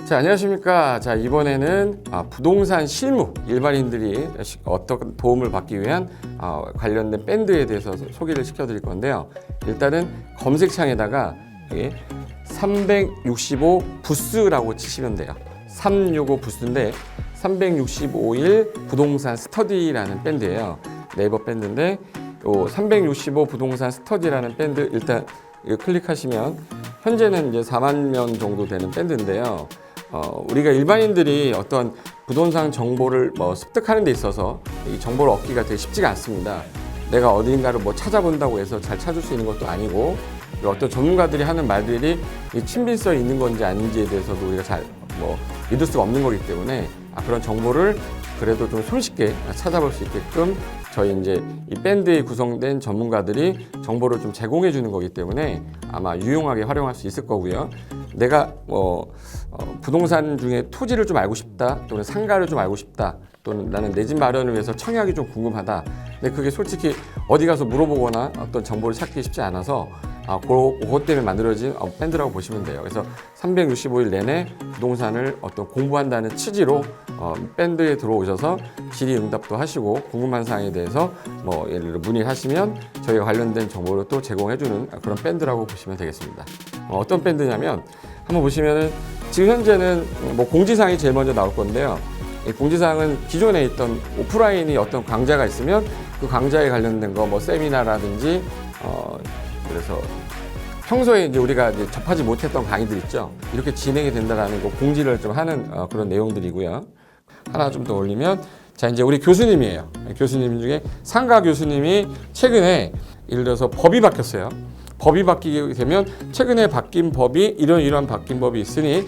자, 안녕하십니까. 자, 이번에는 부동산 실무 일반인들이 어떤 도움을 받기 위한 관련된 밴드에 대해서 소개를 시켜드릴 건데요. 일단은 검색창에다가 365 부스라고 치시면 돼요. 365 부스인데 365일 부동산 스터디라는 밴드예요. 네이버 밴드인데 요 365 부동산 스터디라는 밴드 일단 이거 클릭하시면 현재는 이제 4만 명 정도 되는 밴드인데요. 우리가 일반인들이 어떤 부동산 정보를 습득하는 데 있어서 이 정보를 얻기가 되게 쉽지가 않습니다. 내가 어딘가를 찾아본다고 해서 잘 찾을 수 있는 것도 아니고 어떤 전문가들이 하는 말들이 이 친밀성이 있는 건지 아닌지에 대해서도 우리가 잘 믿을 수가 없는 거기 때문에 그런 정보를 그래도 좀 손쉽게 찾아볼 수 있게끔 저희 이제 이 밴드에 구성된 전문가들이 정보를 좀 제공해 주는 거기 때문에 아마 유용하게 활용할 수 있을 거고요. 내가 부동산 중에 토지를 좀 알고 싶다, 또는 상가를 좀 알고 싶다, 또는 나는 내 집 마련을 위해서 청약이 좀 궁금하다. 근데 그게 솔직히 어디 가서 물어보거나 어떤 정보를 찾기 쉽지 않아서 그것 때문에 만들어진 밴드라고 보시면 돼요. 그래서 365일 내내 부동산을 어떤 공부한다는 취지로 밴드에 들어오셔서 질의응답도 하시고 궁금한 사항에 대해서 뭐 예를 들어 문의를 하시면 저희가 관련된 정보를 또 제공해주는 그런 밴드라고 보시면 되겠습니다. 어떤 밴드냐면 한번 보시면은 지금 현재는 뭐 공지사항이 제일 먼저 나올 건데요. 이 공지사항은 기존에 있던 오프라인이 어떤 강좌가 있으면 그 강좌에 관련된 거 뭐 세미나라든지 그래서 평소에 이제 우리가 이제 접하지 못했던 강의들 있죠. 이렇게 진행이 된다라는 거 공지를 좀 하는 그런 내용들이고요. 하나 좀 더 올리면 자 이제 우리 교수님이에요. 교수님 중에 상가 교수님이 최근에 예를 들어서 법이 바뀌었어요. 법이 바뀌게 되면 최근에 바뀐 법이 이러한 바뀐 법이 있으니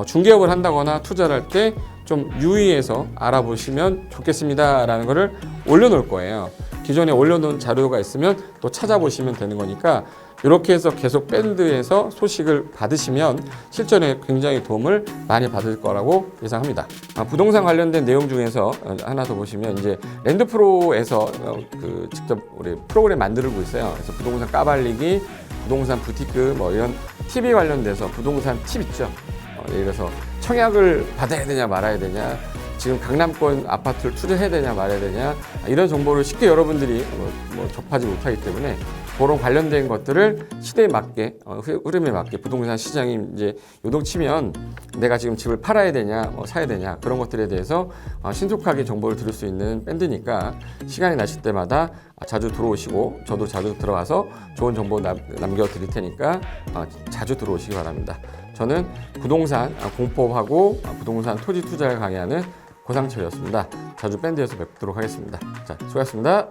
중개업을 한다거나 투자를 할 때 좀 유의해서 알아보시면 좋겠습니다라는 거를 올려놓을 거예요. 기존에 올려놓은 자료가 있으면 또 찾아보시면 되는 거니까 이렇게 해서 계속 밴드에서 소식을 받으시면 실전에 굉장히 도움을 많이 받을 거라고 예상합니다. 부동산 관련된 내용 중에서 하나 더 보시면 이제 랜드프로에서 직접 우리 프로그램 만들고 있어요. 그래서 부동산 까발리기, 부동산 부티크 뭐 이런 팁이 관련돼서 부동산 팁 있죠. 예를 들어서 청약을 받아야 되냐 말아야 되냐, 지금 강남권 아파트를 투자해야 되냐 말아야 되냐, 이런 정보를 쉽게 여러분들이 접하지 못하기 때문에 그런 관련된 것들을 시대에 맞게 흐름에 맞게 부동산 시장이 이제 요동치면 내가 지금 집을 팔아야 되냐 사야 되냐 그런 것들에 대해서 신속하게 정보를 들을 수 있는 밴드니까 시간이 나실 때마다 자주 들어오시고 저도 자주 들어와서 좋은 정보 남겨드릴 테니까 자주 들어오시기 바랍니다. 저는 부동산 공법하고 부동산 토지 투자를 강의하는 고상철이었습니다. 자주 밴드에서 뵙도록 하겠습니다. 자, 수고하셨습니다.